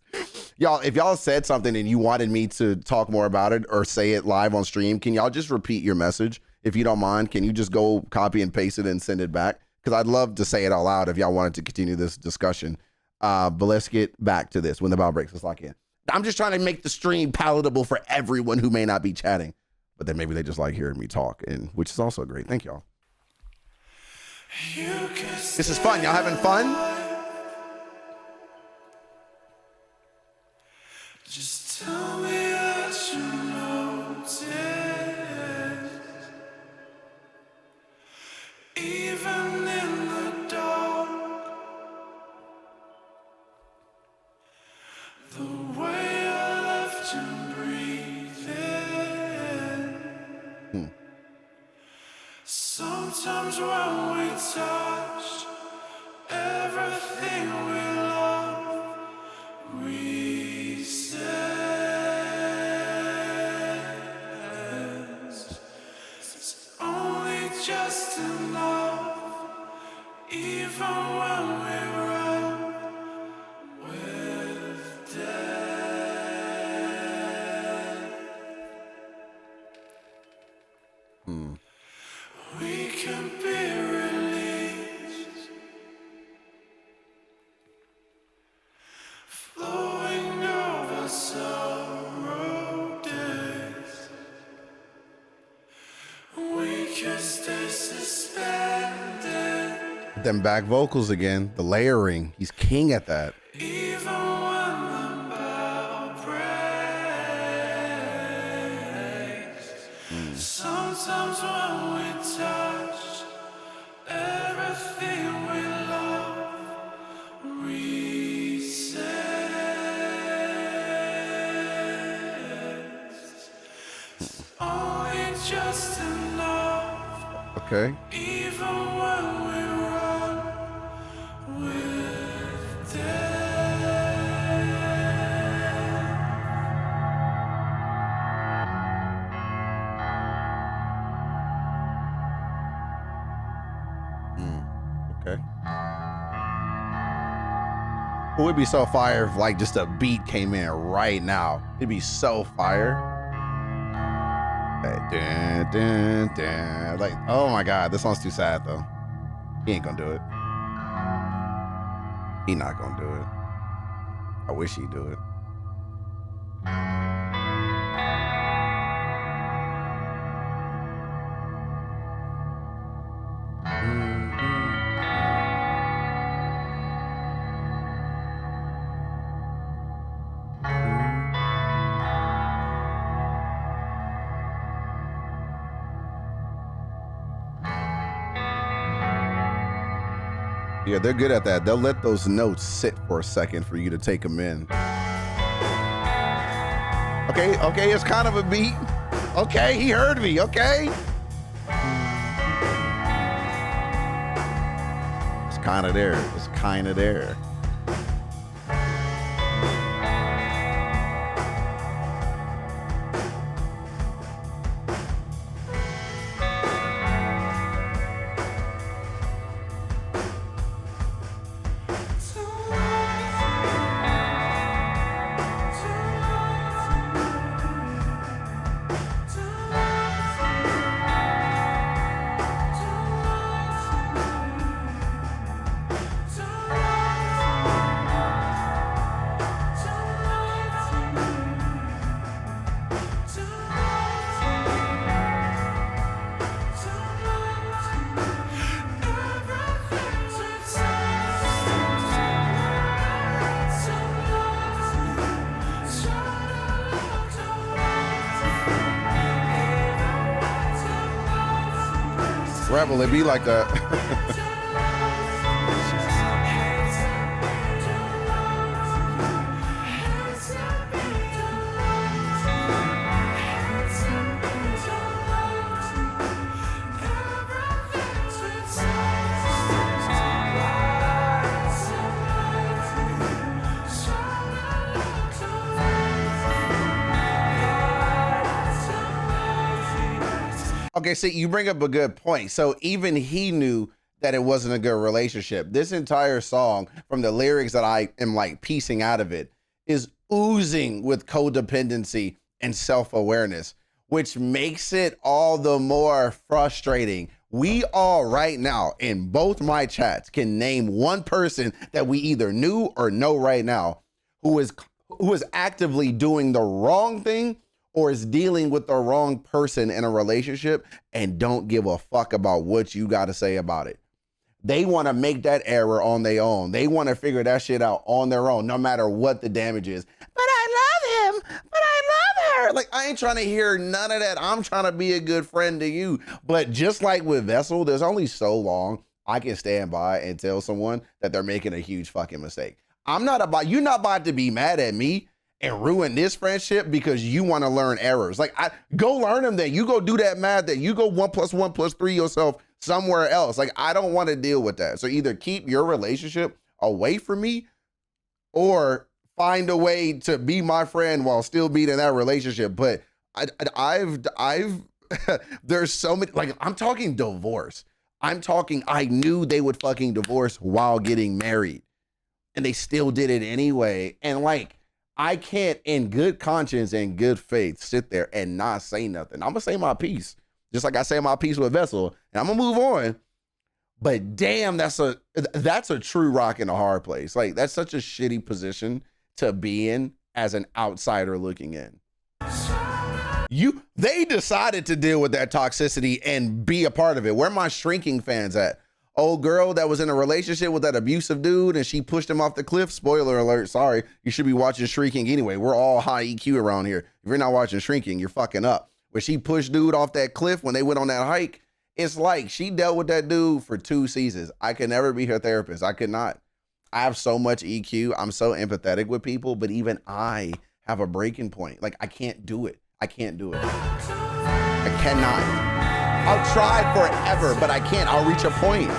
Y'all, if y'all said something and you wanted me to talk more about it or say it live on stream, can y'all just repeat your message? if you don't mind, can you just go copy and paste it and send it back? Because I'd love to say it all out if y'all wanted to continue this discussion. But let's get back to this. When the bell breaks, let's lock in. I'm just trying to make the stream palatable for everyone who may not be chatting, but then maybe they just like hearing me talk, and which is also great. Thank y'all. This is fun. Y'all having fun? Just tell me that you notice, even in the dark, the way I left you breathing. Sometimes when we touch, everything we love resets. It's only just enough, even when we run with death. We can be released, flowing over sorrow days. We can stay suspended, Them back vocals again, the layering. He's king at that. even when the bell breaks. Sometimes when we touch, everything we love resets. It's only just enough, Okay. even when we run with death. Okay. It would be so fire if like just a beat came in right now. It'd be so fire. Hey, dun, dun, dun. Like, oh my God, this song's too sad though. He ain't gonna do it. He not gonna do it. I wish he'd do it. Yeah, they're good at that. They'll let those notes sit for a second for you to take them in. Okay, it's kind of a beat. Okay, he heard me, okay? It's kind of there. It's kind of there. Rebel, it be like that. Okay, see, you bring up a good point. So even he knew that it wasn't a good relationship. This entire song, from the lyrics that I am like piecing out of it, is oozing with codependency and self-awareness. which makes it all the more frustrating. We all right now in both my chats can name one person that we either knew or know right now who is actively doing the wrong thing or is dealing with the wrong person in a relationship and don't give a fuck about what you got to say about it. They want to make that error on their own. They want to figure that shit out on their own, no matter what the damage is. But I love him. But I love her. Like, I ain't trying to hear none of that. I'm trying to be a good friend to you. But just like with Vessel, there's only so long I can stand by and tell someone that they're making a huge fucking mistake. You're not about to be mad at me and ruin this friendship because you want to learn errors. Like, go learn them then. You go do that math, that you go 1 + 1 + 3 yourself somewhere else. Like, I don't want to deal with that. So either keep your relationship away from me or find a way to be my friend while still being in that relationship. But I've there's so many, like, I'm talking divorce. I knew they would fucking divorce while getting married and they still did it anyway. And like, I can't in good conscience and good faith sit there and not say nothing. I'm gonna say my piece, just like I say my piece with Vessel, and I'm gonna move on. But damn, that's a true rock in a hard place. Like, that's such a shitty position to be in as an outsider looking in. They decided to deal with that toxicity and be a part of it. Where my shrinking fans at? Old girl that was in a relationship with that abusive dude and she pushed him off the cliff. Spoiler alert, sorry. You should be watching Shrinking anyway. We're all high EQ around here. If you're not watching Shrinking, you're fucking up. Where she pushed dude off that cliff when they went on that hike, it's like she dealt with that dude for 2 seasons. I could never be her therapist. I could not. I have so much EQ. I'm so empathetic with people, but even I have a breaking point. Like, I can't do it. I can't do it. I cannot. I'll try forever, but I can't. I'll reach a point.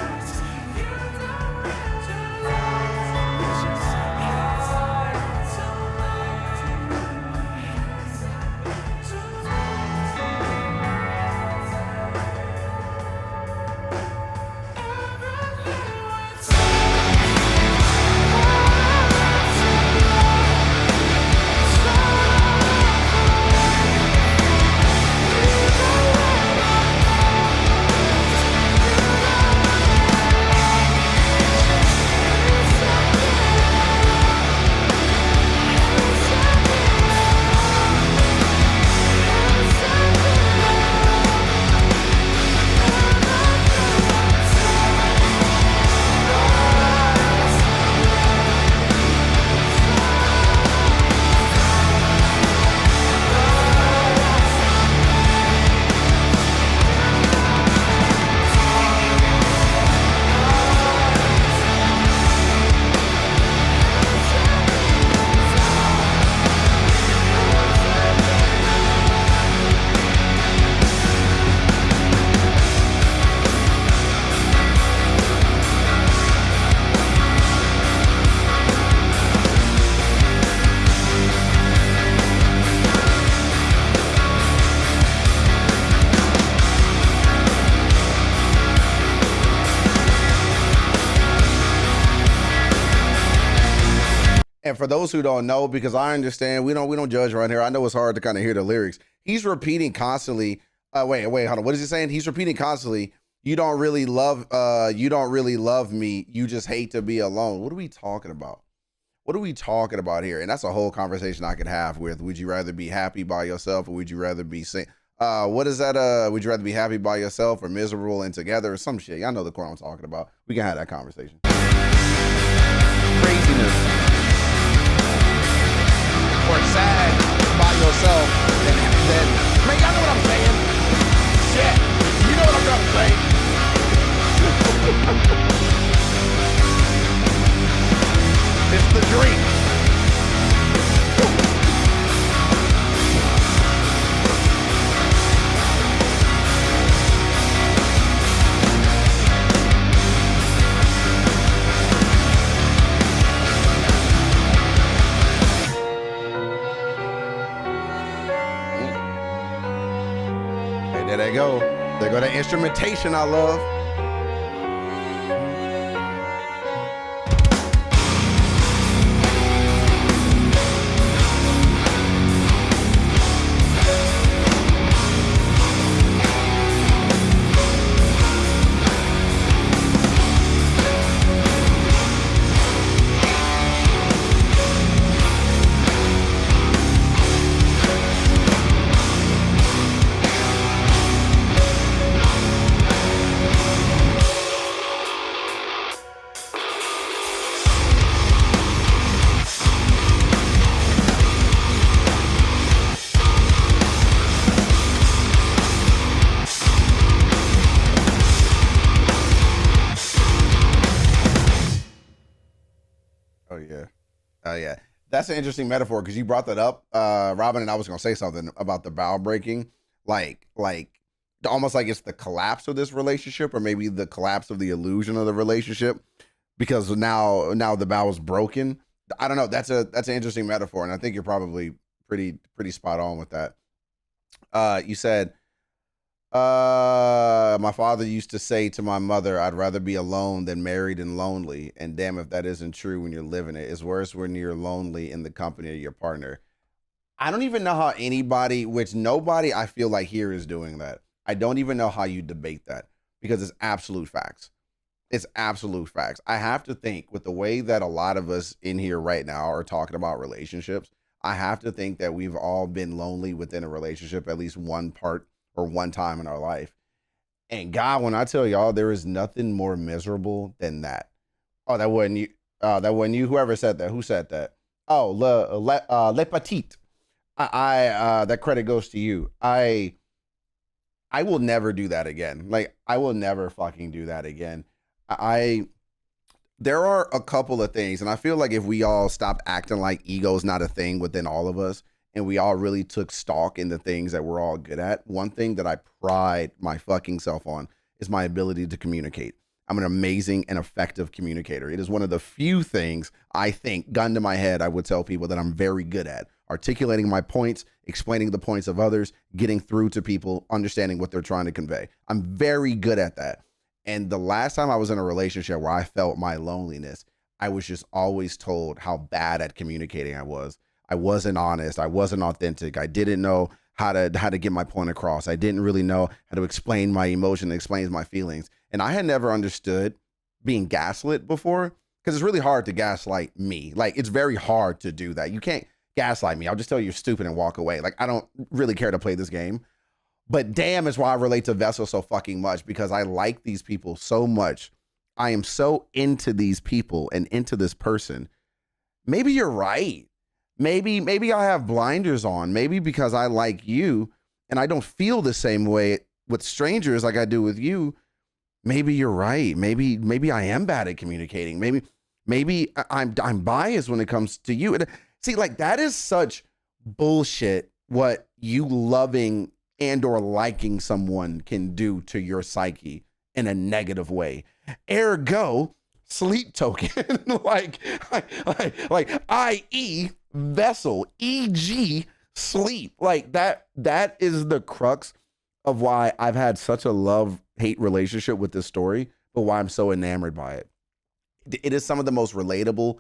And for those who don't know, because I understand we don't judge around here. I know it's hard to kind of hear the lyrics. He's repeating constantly. Wait, hold on. What is he saying? He's repeating constantly. You don't really love me. You just hate to be alone. What are we talking about? What are we talking about here? And that's a whole conversation I could have with, would you rather be happy by yourself or would you rather be what is that? Would you rather be happy by yourself or miserable and together or some shit? Y'all know the core I'm talking about. We can have that conversation. Craziness. Or sad by yourself, then man, y'all know what I'm saying? Shit, you know what I'm trying to say? It's the dream. There they go. There go the instrumentation I love. yeah. That's an interesting metaphor because you brought that up, Robin, and I was going to say something about the bow breaking, like almost like it's the collapse of this relationship, or maybe the collapse of the illusion of the relationship, because now the bow is broken. I don't know. That's an interesting metaphor, and I think you're probably pretty spot on with that. You said, my father used to say to my mother, I'd rather be alone than married and lonely. And damn if that isn't true when you're living it. It's worse when you're lonely in the company of your partner. I don't even know how anybody, which nobody I feel like here is doing that. I don't even know how you debate that because it's absolute facts. It's absolute facts. I have to think with the way that a lot of us in here right now are talking about relationships, I have to think that we've all been lonely within a relationship at least one part or one time in our life. And God, when I tell y'all, there is nothing more miserable than that. Oh, that wasn't you. That wasn't you. Whoever said that. Who said that? Oh, le petite. That credit goes to you. I will never do that again. Like I will never fucking do that again. I There are a couple of things, and I feel like if we all stopped acting like ego's not a thing within all of us, and we all really took stock in the things that we're all good at, one thing that I pride my fucking self on is my ability to communicate. I'm an amazing and effective communicator. It is one of the few things I think, gun to my head, I would tell people that I'm very good at. Articulating my points, explaining the points of others, getting through to people, understanding what they're trying to convey. I'm very good at that. And the last time I was in a relationship where I felt my loneliness, I was just always told how bad at communicating I was. I wasn't honest. I wasn't authentic. I didn't know how to get my point across. I didn't really know how to explain my emotion, explain my feelings. And I had never understood being gaslit before because it's really hard to gaslight me. Like it's very hard to do that. You can't gaslight me. I'll just tell you you're stupid and walk away. Like I don't really care to play this game. But damn is why I relate to Vessel so fucking much because I like these people so much. I am so into these people and into this person. Maybe you're right. Maybe I have blinders on. Maybe because I like you and I don't feel the same way with strangers like I do with you. Maybe you're right. Maybe I am bad at communicating. Maybe I'm biased when it comes to you. And see, like that is such bullshit what you loving and or liking someone can do to your psyche in a negative way. Ergo, sleep token, like i.e. vessel, e.g. sleep. Like that is the crux of why I've had such a love-hate relationship with this story, but why I'm so enamored by it. It is some of the most relatable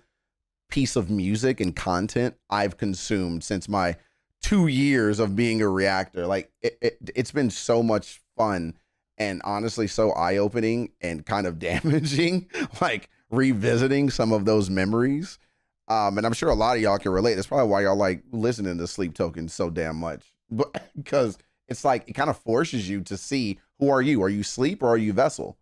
piece of music and content I've consumed since my 2 years of being a reactor. Like it's been so much fun and honestly so eye-opening and kind of damaging, like revisiting some of those memories. And I'm sure a lot of y'all can relate. That's probably why y'all like listening to Sleep Token so damn much. But because it's like it kind of forces you to see who are you? Are you Sleep or are you Vessel?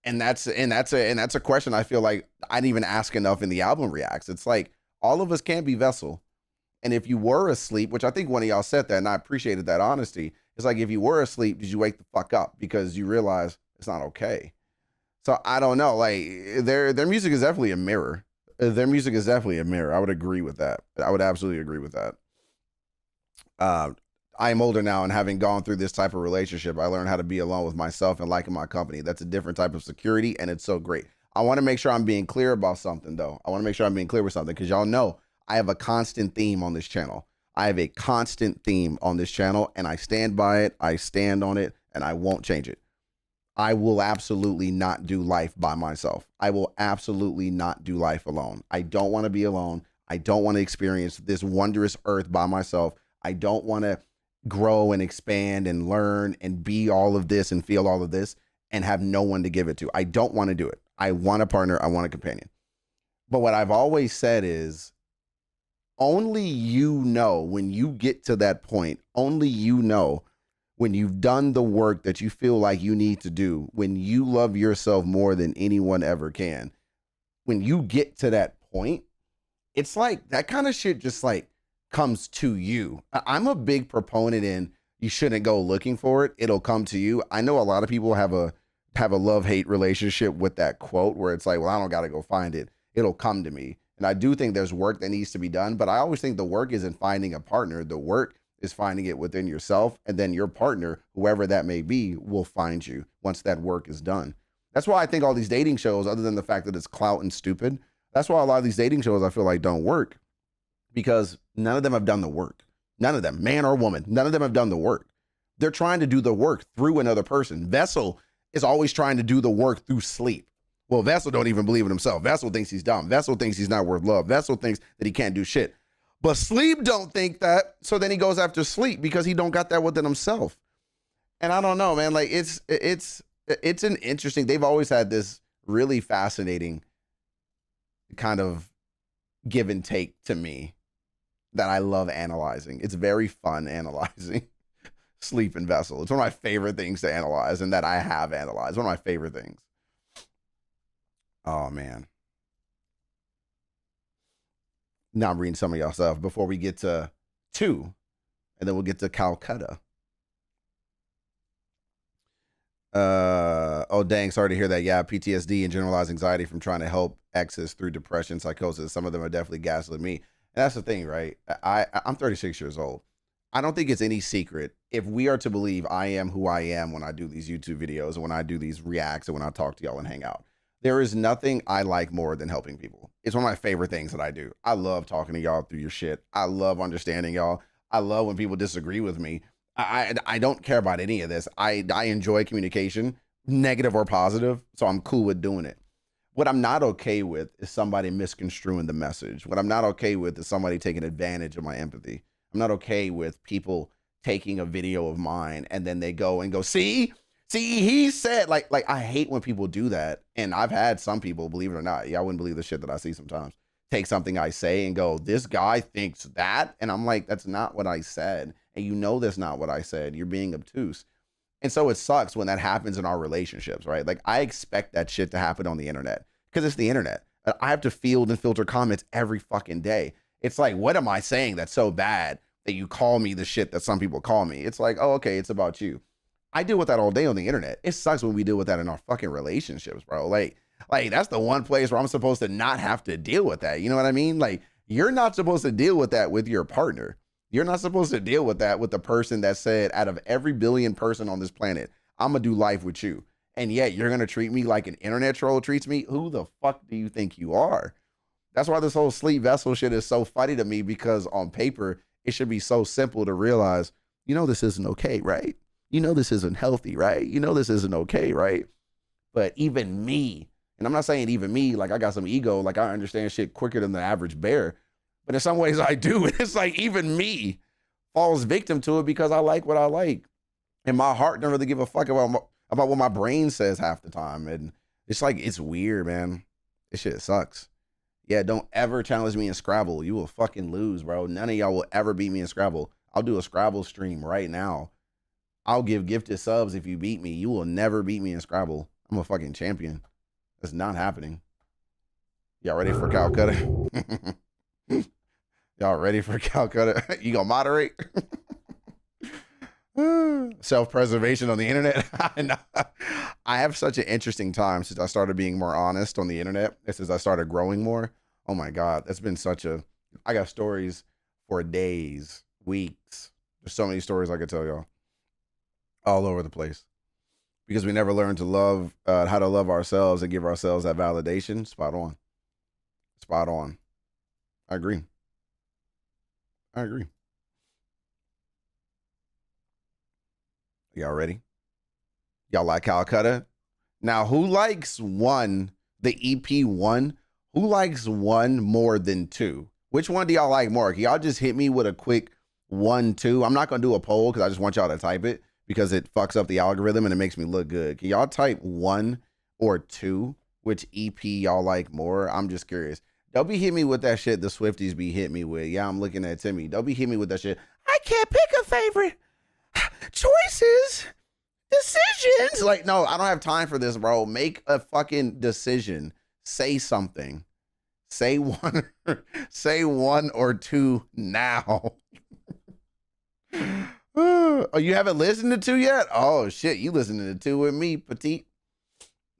And that's a question I feel like I didn't even ask enough in the album reacts. It's like all of us can't be Vessel. And if you were asleep, which I think one of y'all said that, and I appreciated that honesty, it's like if you were asleep, did you wake the fuck up because you realize it's not okay? So I don't know. Like their music is definitely a mirror. Their music is definitely a mirror. I would agree with that. I would absolutely agree with that. I am older now, and having gone through this type of relationship, I learned how to be alone with myself and liking my company. That's a different type of security, and it's so great. I want to make sure I'm being clear about something, though. I want to make sure I'm being clear with something because y'all know I have a constant theme on this channel. I have a constant theme on this channel, and I stand by it. I stand on it, and I won't change it. I will absolutely not do life by myself. I will absolutely not do life alone. I don't want to be alone. I don't want to experience this wondrous earth by myself. I don't want to grow and expand and learn and be all of this and feel all of this and have no one to give it to. I don't want to do it. I want a partner. I want a companion. But what I've always said is only you know when you get to that point, only you know when you've done the work that you feel like you need to do, when you love yourself more than anyone ever can, when you get to that point, it's like that kind of shit just like comes to you. I'm a big proponent in you shouldn't go looking for it. It'll come to you. I know a lot of people have a love-hate relationship with that quote where it's like, well, I don't got to go find it. It'll come to me. And I do think there's work that needs to be done, but I always think the work isn't finding a partner. The work is finding it within yourself, and then your partner, whoever that may be, will find you once that work is done. That's why I think all these dating shows, other than the fact that it's clout and stupid, that's why a lot of these dating shows I feel like don't work, because none of them have done the work. None of them, man or woman, none of them have done the work. They're trying to do the work through another person. Vessel is always trying to do the work through sleep. Well, Vessel don't even believe in himself. Vessel thinks he's dumb. Vessel thinks he's not worth love. Vessel thinks that he can't do shit. But Sleep don't think that, so then he goes after Sleep because he don't got that within himself. And I don't know, man. Like it's an interesting. They've always had this really fascinating kind of give and take to me that I love analyzing. It's very fun analyzing Sleep and Vessel. It's one of my favorite things to analyze, and that I have analyzed. One of my favorite things. Oh man. Now I'm reading some of y'all stuff before we get to 2, and then we'll get to Kolkata. Oh dang, sorry to hear that. Yeah, PTSD and generalized anxiety from trying to help exes through depression, psychosis. Some of them are definitely gaslit me. And that's the thing, right? I'm 36 years old. I don't think it's any secret, if we are to believe I am who I am when I do these YouTube videos and when I do these reacts and when I talk to y'all and hang out. There is nothing I like more than helping people. It's one of my favorite things that I do. I love talking to y'all through your shit. I love understanding y'all. I love when people disagree with me. I don't care about any of this. I enjoy communication, negative or positive, so I'm cool with doing it. What I'm not okay with is somebody misconstruing the message. What I'm not okay with is somebody taking advantage of my empathy. I'm not okay with people taking a video of mine and then they go, see, he said, like I hate when people do that. And I've had some people, believe it or not, y'all wouldn't believe the shit that I see sometimes, take something I say and go, this guy thinks that. And I'm like, that's not what I said. And you know that's not what I said. You're being obtuse. And so it sucks when that happens in our relationships, right? Like I expect that shit to happen on the internet because it's the internet. I have to field and filter comments every fucking day. It's like, what am I saying that's so bad that you call me the shit that some people call me? It's like, oh, okay, it's about you. I deal with that all day on the internet. It sucks when we deal with that in our fucking relationships, bro. Like that's the one place where I'm supposed to not have to deal with that. You know what I mean? Like you're not supposed to deal with that with your partner. You're not supposed to deal with that with the person that said, out of every billion person on this planet, I'm gonna do life with you. And yet you're gonna treat me like an internet troll treats me. Who the fuck do you think you are? That's why this whole Sleep Vessel shit is so funny to me, because on paper, it should be so simple to realize, you know, this isn't okay, right? You know, this isn't healthy, right? You know, this isn't okay, right? But even me, and I'm not saying even me, like I got some ego, like I understand shit quicker than the average bear, but in some ways I do. It's like even me falls victim to it because I like what I like. And my heart don't really give a fuck about what my brain says half the time. And it's like, it's weird, man. This shit sucks. Yeah, don't ever challenge me in Scrabble. You will fucking lose, bro. None of y'all will ever beat me in Scrabble. I'll do a Scrabble stream right now. I'll give gifted subs if you beat me. You will never beat me in Scrabble. I'm a fucking champion. That's not happening. Y'all ready for Kolkata? Y'all ready for Kolkata? You gonna moderate? Self-preservation on the internet. I have such an interesting time since I started being more honest on the internet. Since I started growing more. Oh my God, that's been I got stories for days, weeks. There's so many stories I could tell y'all. All over the place. Because we never learned to love, how to love ourselves and give ourselves that validation. Spot on. Spot on. I agree. Y'all ready? Y'all like Kolkata? Now, who likes the EP 1? Who likes 1 more than 2? Which one do y'all like more? Can y'all just hit me with a quick 1, 2? I'm not going to do a poll because I just want y'all to type it because it fucks up the algorithm and it makes me look good. Can y'all type 1 or 2? Which EP y'all like more? I'm just curious. Don't be hitting me with that shit the Swifties be hitting me with. Yeah, I'm looking at Timmy. Don't be hitting me with that shit. I can't pick a favorite. Choices. Decisions. Like, no, I don't have time for this, bro. Make a fucking decision. Say something. Say one. Say 1 or 2 now. Oh, you haven't listened to 2 yet? Oh shit, you listening to 2 with me, petite.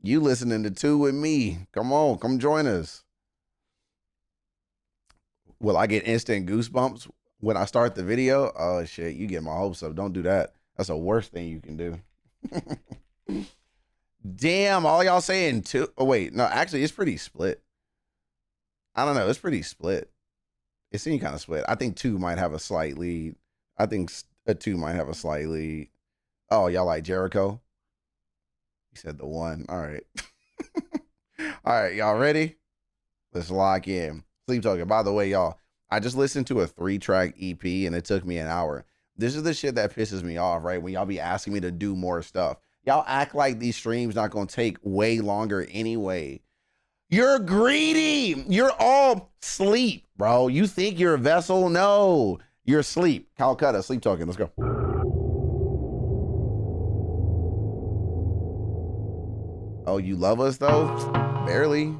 You listening to 2 with me. Come on, come join us. will I get instant goosebumps when I start the video? Oh shit, you get my hopes up. Don't do that. That's the worst thing you can do. Damn, all y'all saying two. Oh wait, no, actually it's pretty split. I don't know, it's pretty split. It seems kind of split. I think 2 might have a slight lead. I think a 2 might have a slight lead. Oh, y'all like Jericho? He said the 1. All right. All right, y'all ready? Let's lock in. Sleep Token. By the way, y'all, I just listened to a 3-track EP and it took me an hour. This is the shit that pisses me off, right? When y'all be asking me to do more stuff. Y'all act like these streams not gonna take way longer anyway. You're greedy. You're all sleep, bro. You think you're a vessel? No, you're asleep. Kolkata, Sleep Token. Let's go. Oh, you love us though? Barely.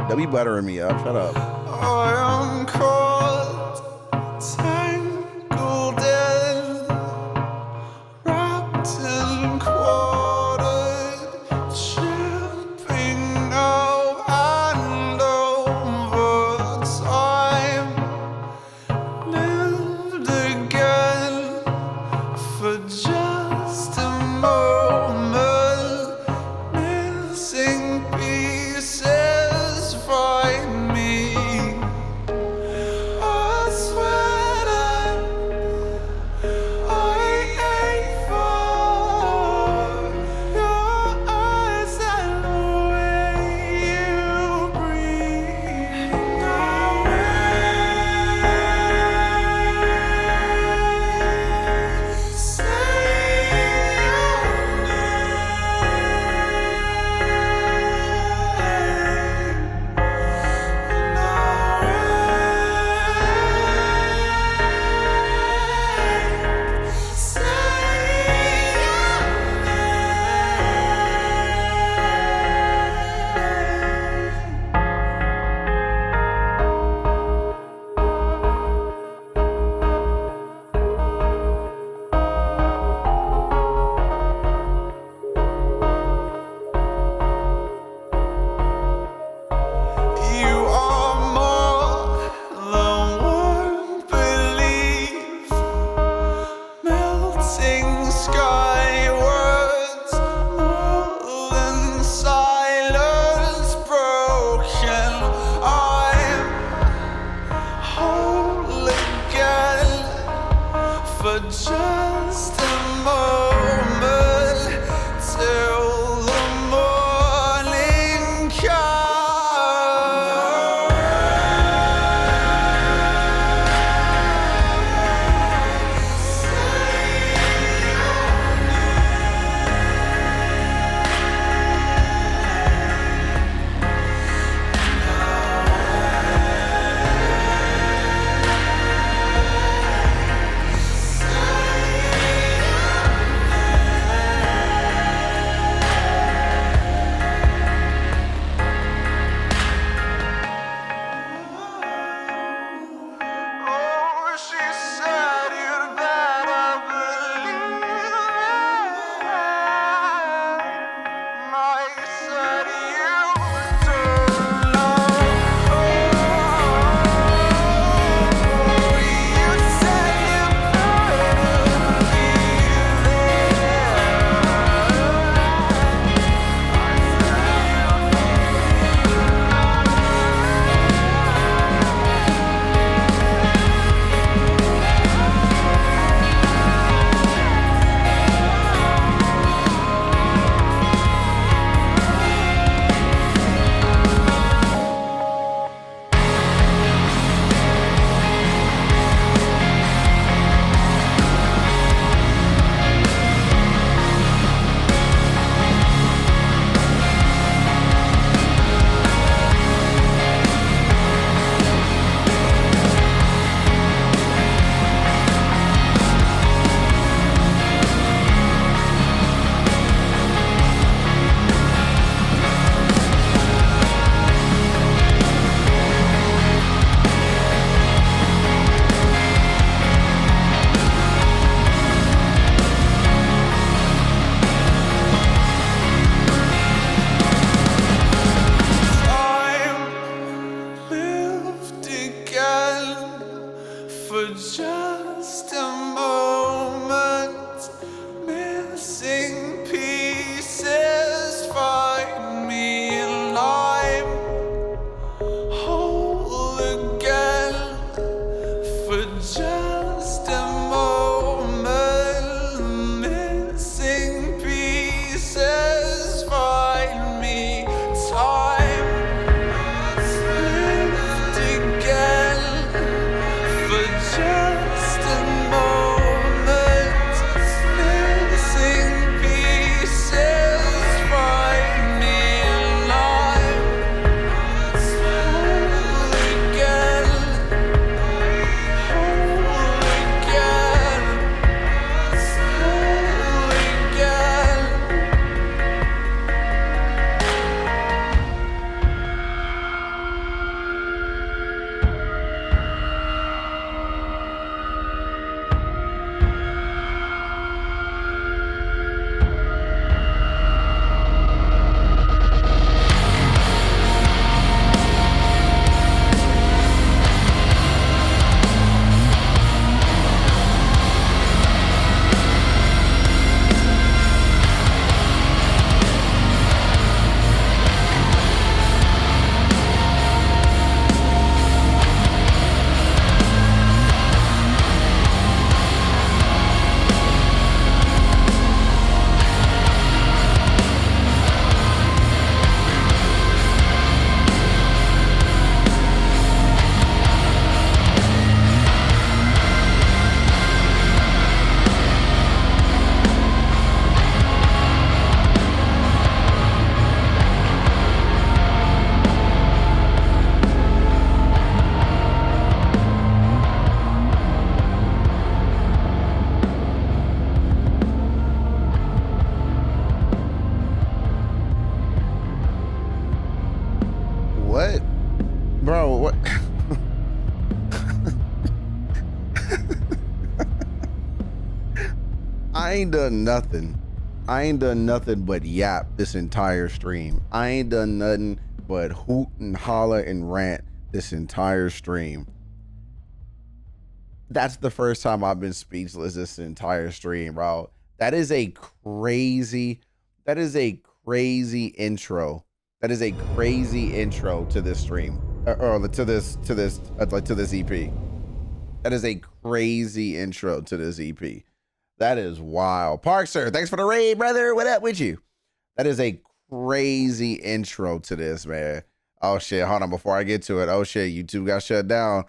Don't be buttering me up. Shut up. I am caught, tangled in, wrapped and quartered, tripping out and over time, lived again for just a moment, missing pieces find me. I swear that I ache for your eyes and the way you breathe. You are more than one belief, melting skywards, more than silence broken. I'm whole again for just a moment till the morning comes. ain't done nothing. I ain't done nothing but yap this entire stream. I ain't done nothing but hoot and holler and rant this entire stream. That's the first time I've been speechless this entire stream, bro. That is a crazy intro. That is a crazy intro to this stream, or to this EP. That is a crazy intro to this EP. That is wild. Parkster, thanks for the raid, brother. What up with you? That is a crazy intro to this, man. Oh shit, hold on before I get to it. Oh shit, YouTube got shut down.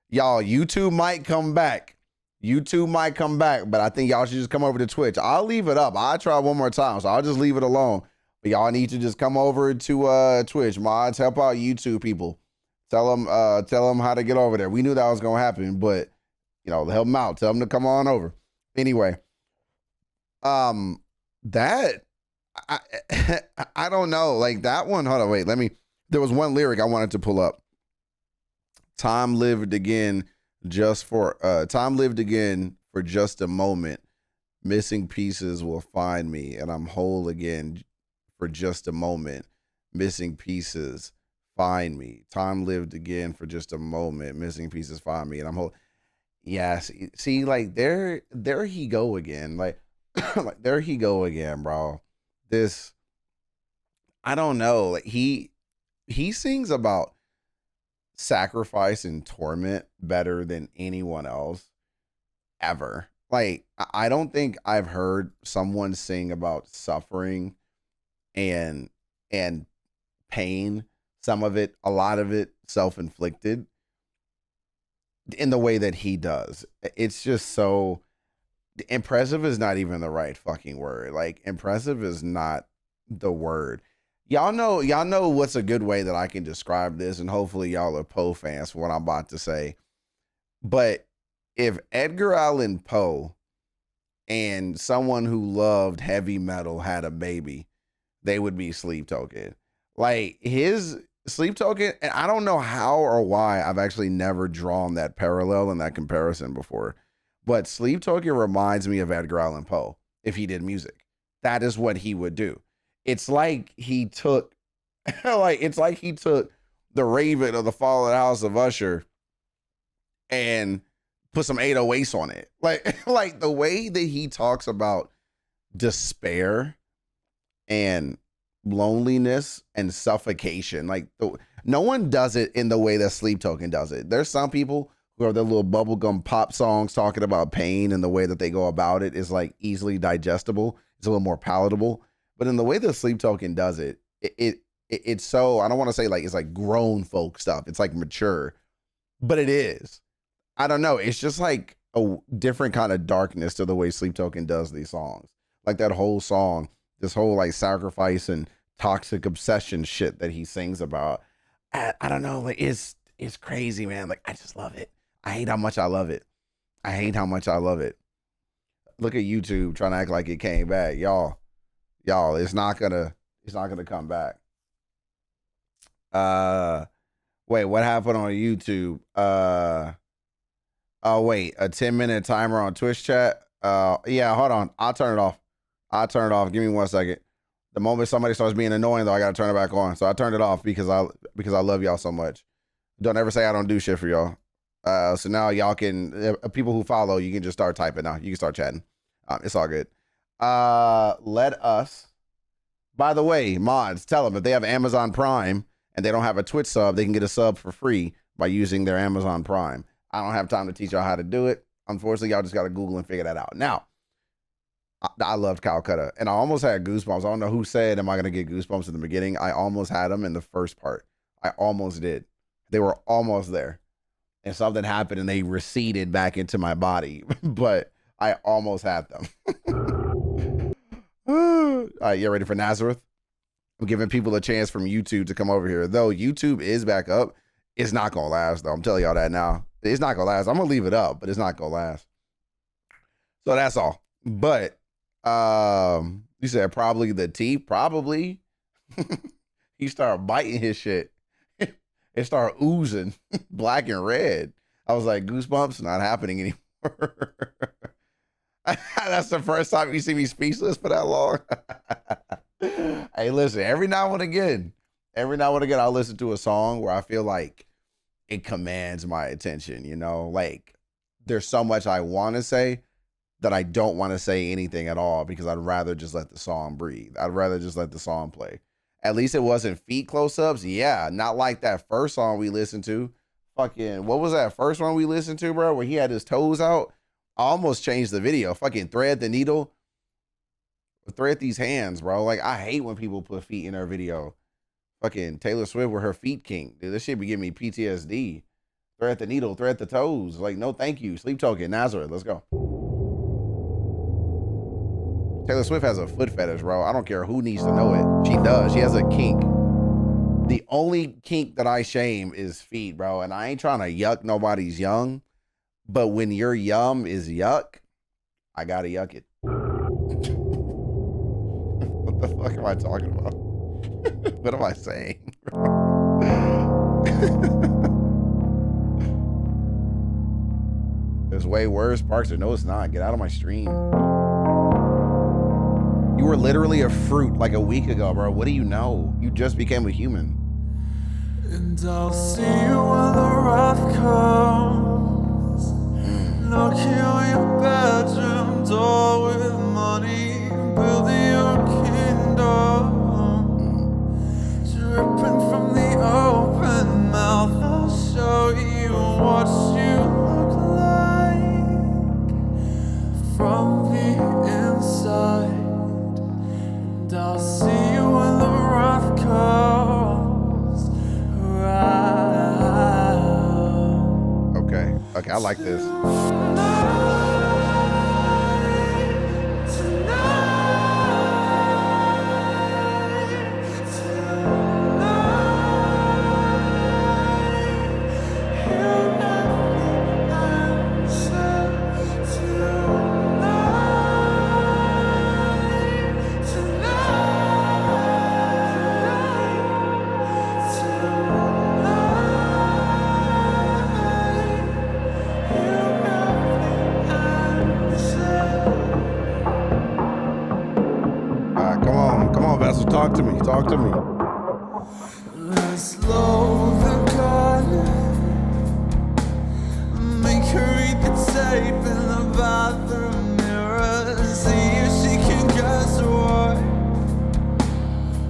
Y'all, YouTube might come back. But I think y'all should just come over to Twitch. I'll leave it up. I'll try one more time, so I'll just leave it alone. But y'all need to just come over to Twitch. Mods, help out YouTube people. Tell them how to get over there. We knew that was gonna happen, but you know, help them out. Tell them to come on over. Anyway, that I don't know. Like that one. Hold on, wait. There was one lyric I wanted to pull up. Time lived again for just a moment. Missing pieces will find me, and I'm whole again for just a moment. Missing pieces find me. Time lived again for just a moment. Missing pieces find me, and I'm whole. Yeah, see, like there he go again. Like, like there he go again, bro. This, I don't know. Like he sings about sacrifice and torment better than anyone else ever. Like, I don't think I've heard someone sing about suffering and pain, some of it, a lot of it self-inflicted, in the way that he does. It's just so impressive is not even the right fucking word. Like, impressive is not the word. Y'all know what's a good way that I can describe this, and hopefully y'all are Poe fans for what I'm about to say. But if Edgar Allan Poe and someone who loved heavy metal had a baby, they would be Sleep Token. Like, his Sleep Token, and I don't know how or why I've actually never drawn that parallel and that comparison before, but Sleep Token reminds me of Edgar Allan Poe if he did music. That is what he would do. It's like he took the Raven of the Fallen House of Usher and put some 808s on it. Like the way that he talks about despair and loneliness and suffocation. Like no one does it in the way that Sleep Token does it. There's some people who have their little bubblegum pop songs talking about pain, and the way that they go about it is like easily digestible. It's a little more palatable. But in the way that Sleep Token does it, it's so, I don't want to say like it's like grown folk stuff. It's like mature, but it is. I don't know. It's just like a different kind of darkness to the way Sleep Token does these songs. Like that whole song, this whole like sacrifice and toxic obsession shit that he sings about. I don't know. Like it's crazy, man. Like I just love it. I hate how much I love it. Look at YouTube trying to act like it came back, y'all. It's not gonna come back. Wait, what happened on YouTube? Oh wait, a 10-minute timer on Twitch chat. Yeah, hold on. I'll turn it off. Give me 1 second. The moment somebody starts being annoying, though, I gotta turn it back on. So I turned it off because I love y'all so much. Don't ever say I don't do shit for y'all. So now y'all can, people who follow, you can just start typing now. You can start chatting. It's all good. Let us, by the way, mods, tell them if they have Amazon Prime and they don't have a Twitch sub, they can get a sub for free by using their Amazon Prime. I don't have time to teach y'all how to do it. Unfortunately, y'all just got to Google and figure that out. Now, I loved Kolkata, and I almost had goosebumps. I don't know who said, am I going to get goosebumps in the beginning? I almost had them in the first part. I almost did. They were almost there. And something happened and they receded back into my body, but I almost had them. All right, you ready for Nazareth? I'm giving people a chance from YouTube to come over here. Though YouTube is back up, it's not going to last, though. I'm telling y'all that now. It's not going to last. I'm going to leave it up, but it's not going to last. So that's all. But you said probably the teeth. Probably. He started biting his shit. It started oozing black and red. I was like, goosebumps not happening anymore. That's the first time you see me speechless for that long. Hey, listen, every now and again, I'll listen to a song where I feel like it commands my attention, you know? Like, there's so much I want to say that I don't want to say anything at all because I'd rather just let the song breathe. I'd rather just let the song play. At least it wasn't feet close-ups. Yeah, not like that first song we listened to. Fucking, what was that first one we listened to, bro? Where he had his toes out? I almost changed the video. Fucking thread the needle. Thread these hands, bro. Like, I hate when people put feet in their video. Fucking Taylor Swift with her feet king. Dude, this shit be giving me PTSD. Thread the needle, thread the toes. Like, no thank you. Sleep token, Nazareth, let's go. Taylor Swift has a foot fetish, bro. I don't care who needs to know it. She does. She has a kink. The only kink that I shame is feet, bro. And I ain't trying to yuck nobody's young. But when your yum is yuck, I gotta yuck it. What the fuck am I talking about? What am I saying? There's way worse parts. No, it's not. Get out of my stream. You were literally a fruit like a week ago, bro. What do you know? You just became a human. And I'll see you when the wrath comes. Knocking on your bedroom door with money, building your kingdom. Dripping from the open mouth, I'll show you what you look like from the inside. And I'll see you when the wrath comes around. Okay, I like this. Talk to me. Talk to me. Let's load the gun. Make her read the tape in the bathroom mirror. See if she can guess what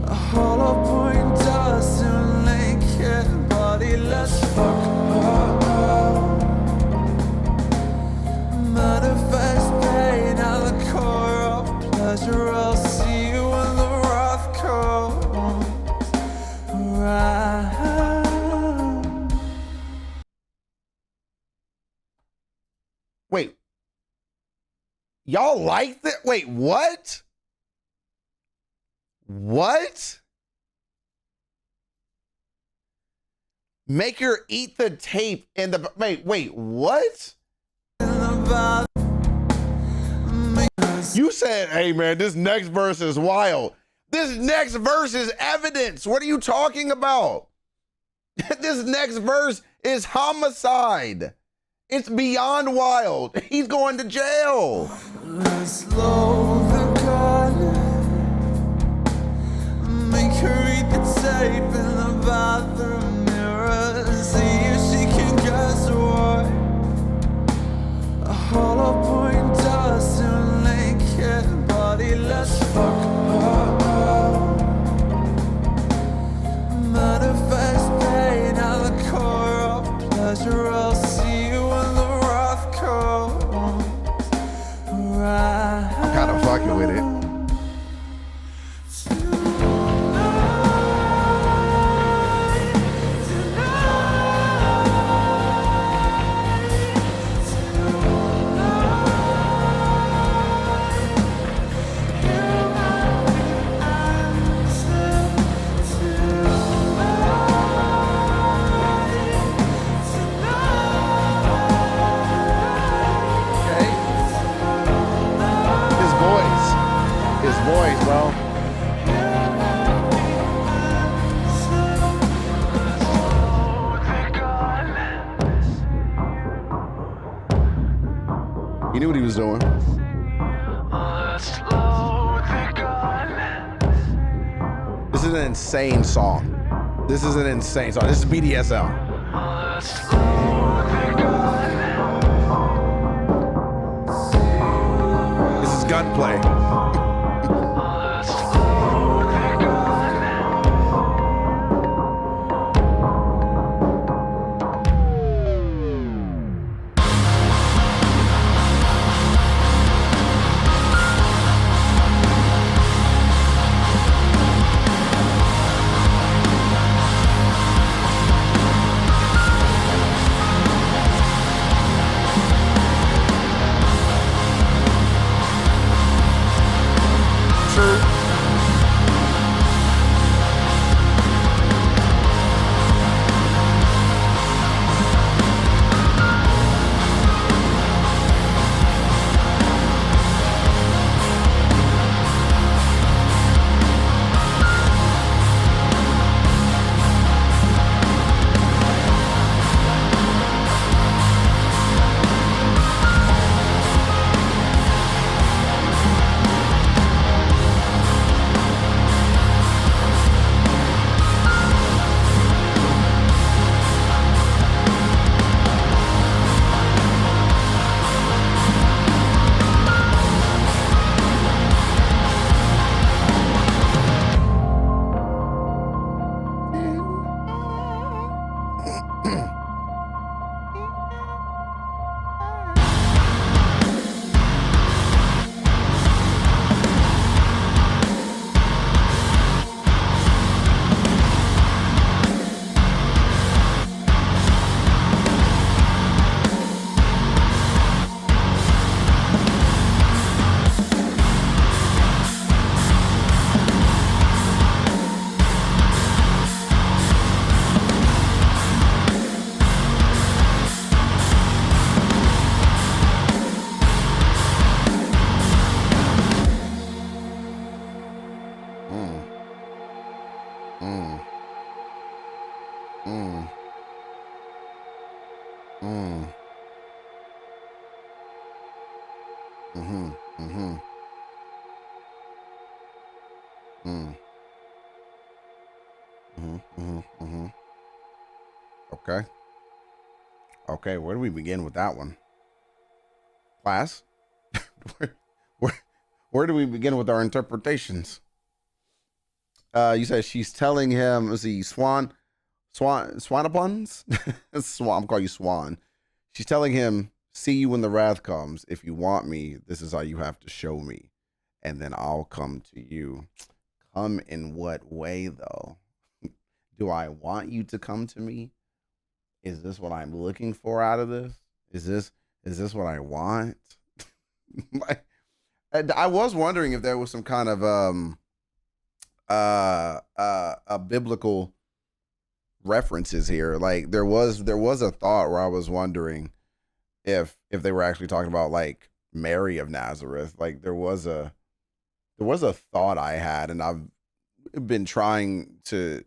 a hollow point does to a naked body. Let's fuck her up. Manifest pain at the core of pleasure. I'll see you when the wrath comes around. Wait. Y'all like that? Wait, what? What? Make her eat the tape in the... Wait, what? You said, hey, man, this next verse is wild. This next verse is evidence. What are you talking about? This next verse is homicide. It's beyond wild. He's going to jail. Let's load the gun. Make her read the tape in the bathroom mirror. See if she can guess what a hollow point does to a naked body. Let's fuck her up. Manifest pain at the core of pleasure. I'll see you when the wrath comes around. I'm kind of fucking with it. Boys, bro. He knew what he was doing. This is an insane song. This is an insane song. This is BDSM. This is gunplay. Okay. Okay, where do we begin with that one? Class? where, where, where do we begin with our interpretations? You said she's telling him, is he Swanapuns? Swan, I'm calling you Swan. She's telling him, see you when the wrath comes. If you want me, this is how you have to show me. And then I'll come to you. Come in what way, though? Do I want you to come to me? Is this what I'm looking for out of this? Is this what I want? Like, I was wondering if there was some kind of a biblical references here. Like there was a thought where I was wondering if they were actually talking about like Mary of Nazareth. Like there was a thought I had, and I've been trying to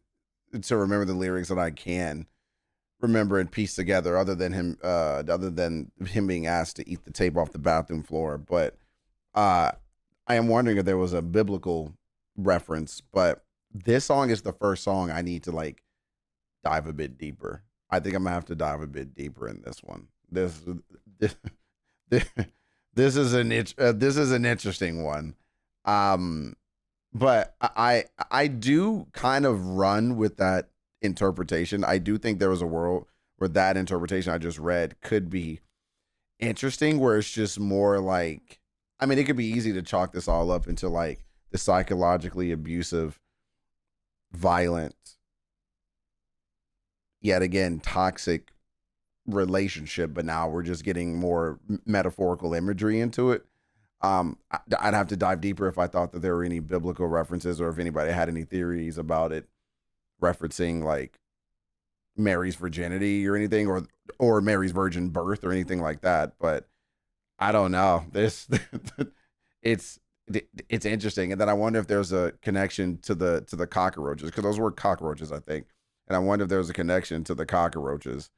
remember the lyrics that I can remember and piece together, other than him being asked to eat the tape off the bathroom floor. But I am wondering if there was a biblical reference. But this song is the first song I need to like dive a bit deeper. I think I'm gonna have to dive a bit deeper in this one. This is an interesting one. But I do kind of run with that interpretation. I do think there was a world where that interpretation I just read could be interesting, where it's just more like, I mean, it could be easy to chalk this all up into like the psychologically abusive, violent, yet again toxic relationship, but now we're just getting more metaphorical imagery into it. I'd have to dive deeper if I thought that there were any biblical references, or if anybody had any theories about it referencing like Mary's virginity or anything, or Mary's virgin birth or anything like that. But I don't know. This it's interesting. And then I wonder if there's a connection to the cockroaches, because those were cockroaches, I think. And I wonder if there's a connection to the cockroaches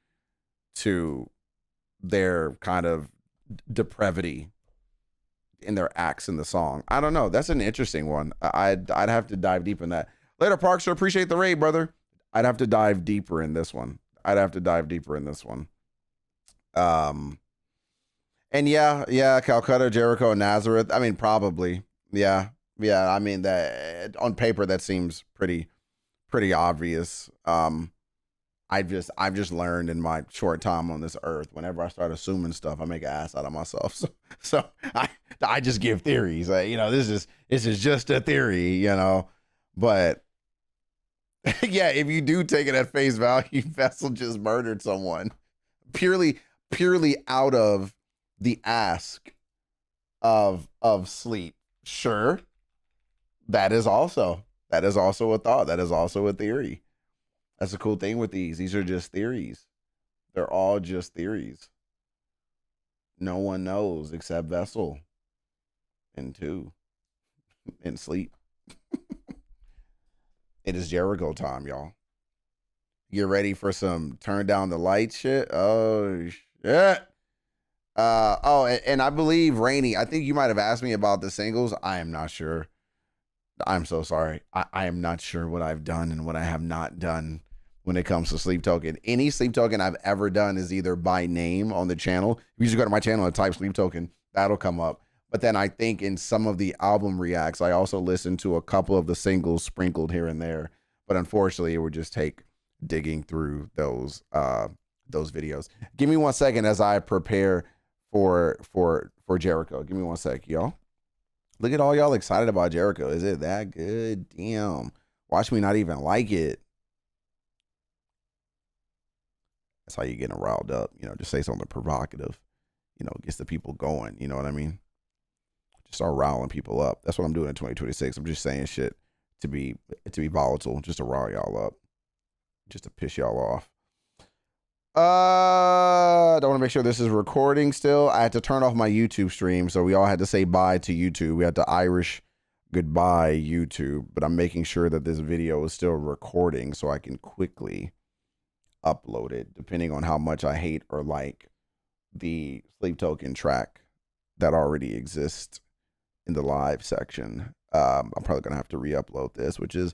to their kind of depravity in their acts in the song. I don't know. That's an interesting one. I'd have to dive deep in that. Later, Parkster. Appreciate the raid, brother. I'd have to dive deeper in this one. And yeah, Calcutta, Jericho, and Nazareth. I mean, probably. Yeah. I mean, that on paper that seems pretty obvious. I've just learned in my short time on this earth, whenever I start assuming stuff, I make an ass out of myself. So I just give theories. This is just a theory, But yeah, if you do take it at face value, Vessel just murdered someone purely out of the ask of sleep. Sure. That is also a thought. That is also a theory. That's the cool thing with these. These are just theories. They're all just theories. No one knows except Vessel. And 2. And sleep. It is Jericho time, y'all. Get ready for some turn down the light shit. Oh, shit. And I believe Rainey, I think you might have asked me about the singles. I am not sure. I'm so sorry. I am not sure what I've done and what I have not done when it comes to Sleep Token. Any Sleep Token I've ever done is either by name on the channel. You just go to my channel and type Sleep Token. That'll come up. But then I think in some of the album reacts, I also listened to a couple of the singles sprinkled here and there. But unfortunately, it would just take digging through those videos. Give me 1 second as I prepare for Jericho. Give me 1 sec, y'all. Look at all y'all excited about Jericho. Is it that good? Damn. Watch me not even like it. That's how you get them riled up. Just say something provocative. Gets the people going. You know what I mean? Just start riling people up. That's what I'm doing in 2026. I'm just saying shit to be volatile, just to rile y'all up. Just to piss y'all off. I don't want to make sure this is recording still. I had to turn off my YouTube stream, so we all had to say bye to YouTube. We had to Irish goodbye YouTube, but I'm making sure that this video is still recording so I can quickly upload it, depending on how much I hate or like the Sleep Token track that already exists in the live section. I'm probably gonna have to re-upload this, which is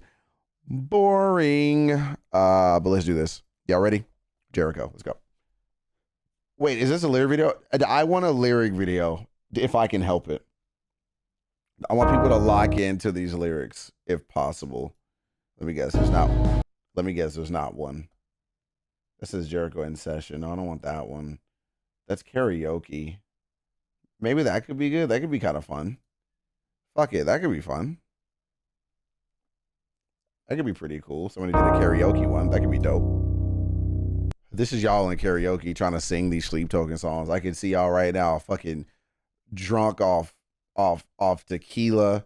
boring. But let's do this. Y'all ready? Jericho, let's go. Wait, is this a lyric video? I want a lyric video if I can help it. I want people to lock into these lyrics if possible. Let me guess there's not one. This is Jericho in session. No, I don't want that one. That's karaoke. Maybe that could be good. That could be kind of fun. Fuck it, that could be fun. That could be pretty cool. Somebody did a karaoke one. That could be dope. This is y'all in karaoke trying to sing these Sleep Token songs. I can see y'all right now fucking drunk off tequila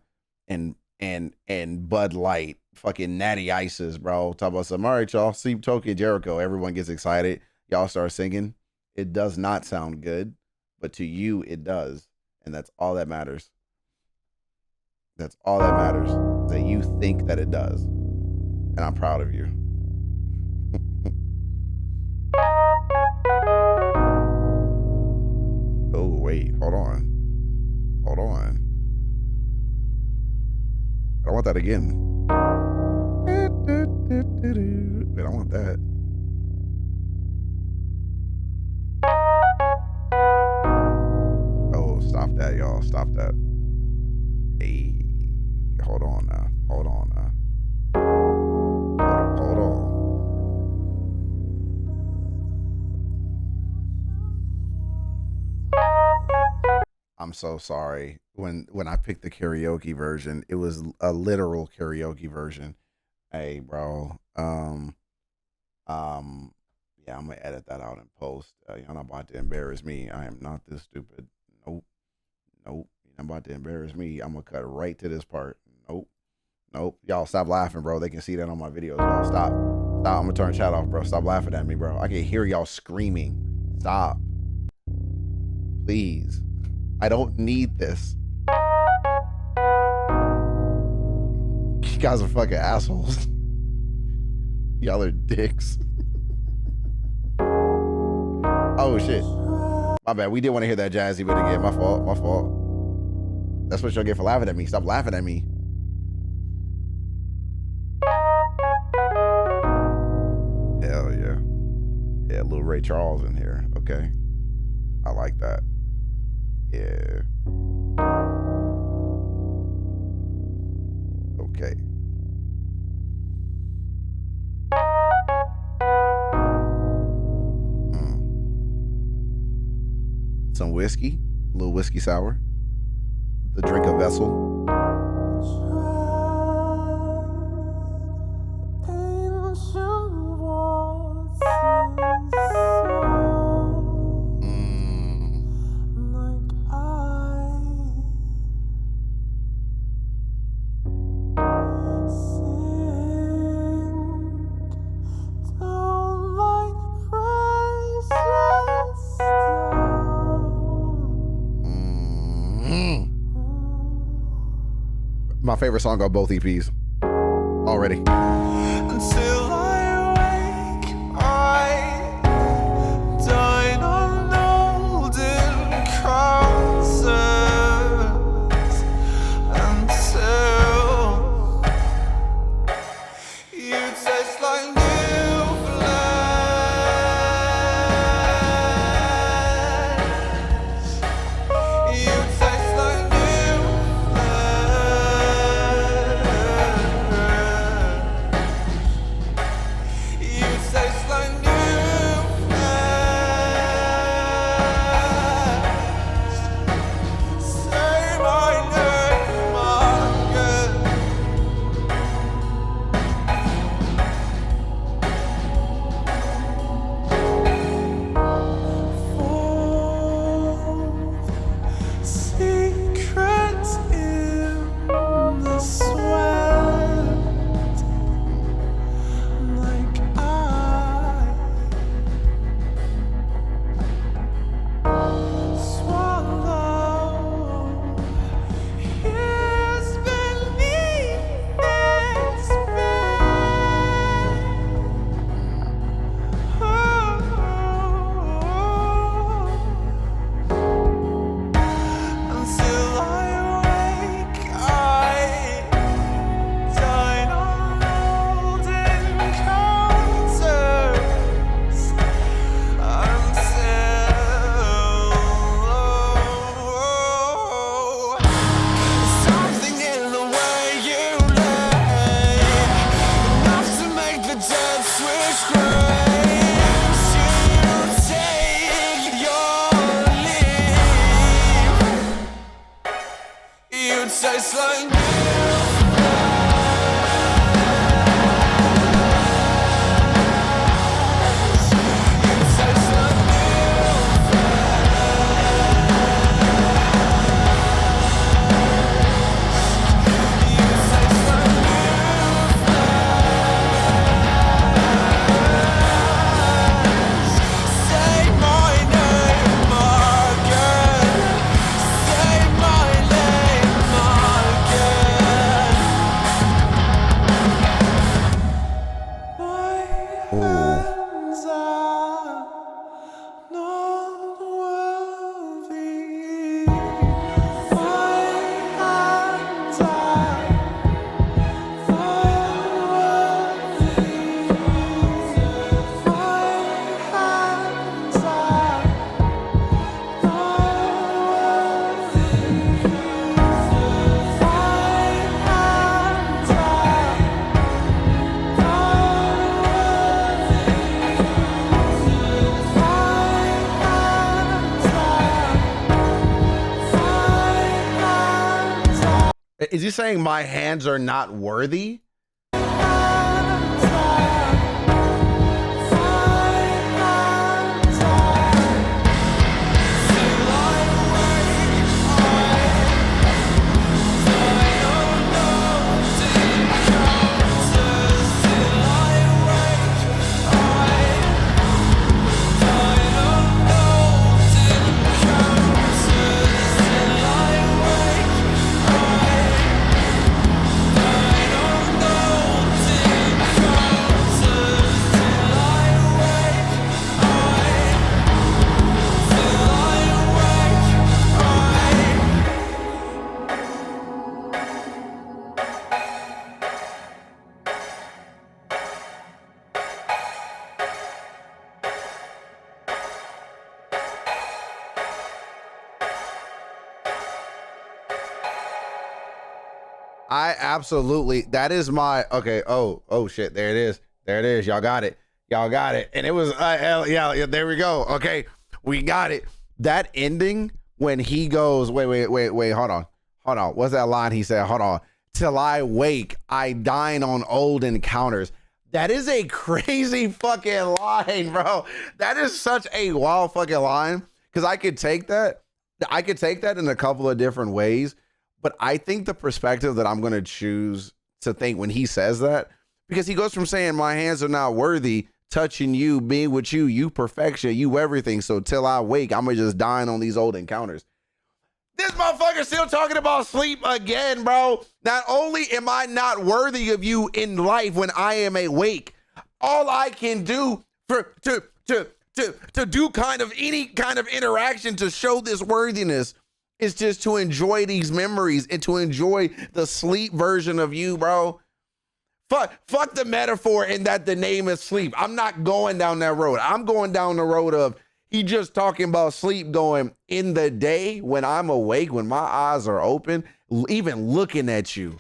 and Bud Light, fucking Natty Ices, bro. Talk about some. All right, y'all. Sleep Token, Jericho. Everyone gets excited. Y'all start singing. It does not sound good, but to you it does, and that's all that matters. That's all that matters. That you think that it does, and I'm proud of you. Oh, wait, hold on. I want that again. Wait, I want that. Oh, stop that, y'all. Stop that. Hey, hold on now. Hold on. I'm so sorry. When I picked the karaoke version, it was a literal karaoke version. Hey, bro. Yeah, I'm gonna edit that out in post. You're not about to embarrass me. I am not this stupid. Nope. You're not about to embarrass me. I'm gonna cut right to this part. Nope. Y'all stop laughing, bro. They can see that on my videos. Y'all stop. I'm gonna turn chat off, bro. Stop laughing at me, bro. I can hear y'all screaming. Stop. Please. I don't need this. You guys are fucking assholes. Y'all are dicks. Oh shit. My bad. We did want to hear that jazzy bit again. My fault. That's what y'all get for laughing at me. Stop laughing at me. little Ray Charles in here. Okay. I like that. Yeah. Okay. Some whiskey, a little whiskey sour. The drink a vessel. My favorite song on both EPs already. Until I wake, I dine on golden crosses until you taste like new flesh. You taste like new flesh. You taste like new flesh. Say my name again. Secrets in the sweat, like I swallow years beneath its bed. Until I wake, I dine on golden counters until something in the way you lay enough to make the dead switch graves. You take your leave. You taste like new flesh. You taste like new flesh. You taste like new flesh. Say my name again. Say my name again. My hands are not worthy. My hands are not worthy. My hands are not Is he saying my hands are not worthy? I I absolutely, that is my, okay. Oh shit. There it is. There it is. Y'all got it. Y'all got it. And it was, yeah, there we go. Okay. We got it. That ending when he goes, wait, hold on. What's that line he said? Hold on. Till I wake, I dine on old encounters. That is a crazy fucking line, bro. That is such a wild fucking line. Because I could take that in a couple of different ways. But I think the perspective that I'm going to choose to think when he says that, because he goes from saying my hands are not worthy, touching you, being with you, you perfection, you everything. So till I wake, I'm going to just dine on these old encounters. This motherfucker still talking about sleep again, bro. Not only am I not worthy of you in life when I am awake, all I can do to do kind of any kind of interaction to show this worthiness is just to enjoy these memories and to enjoy the sleep version of you, bro. Fuck the metaphor in that the name is sleep. I'm not going down that road. I'm going down the road of he just talking about sleep going in the day when I'm awake, when my eyes are open, even looking at you.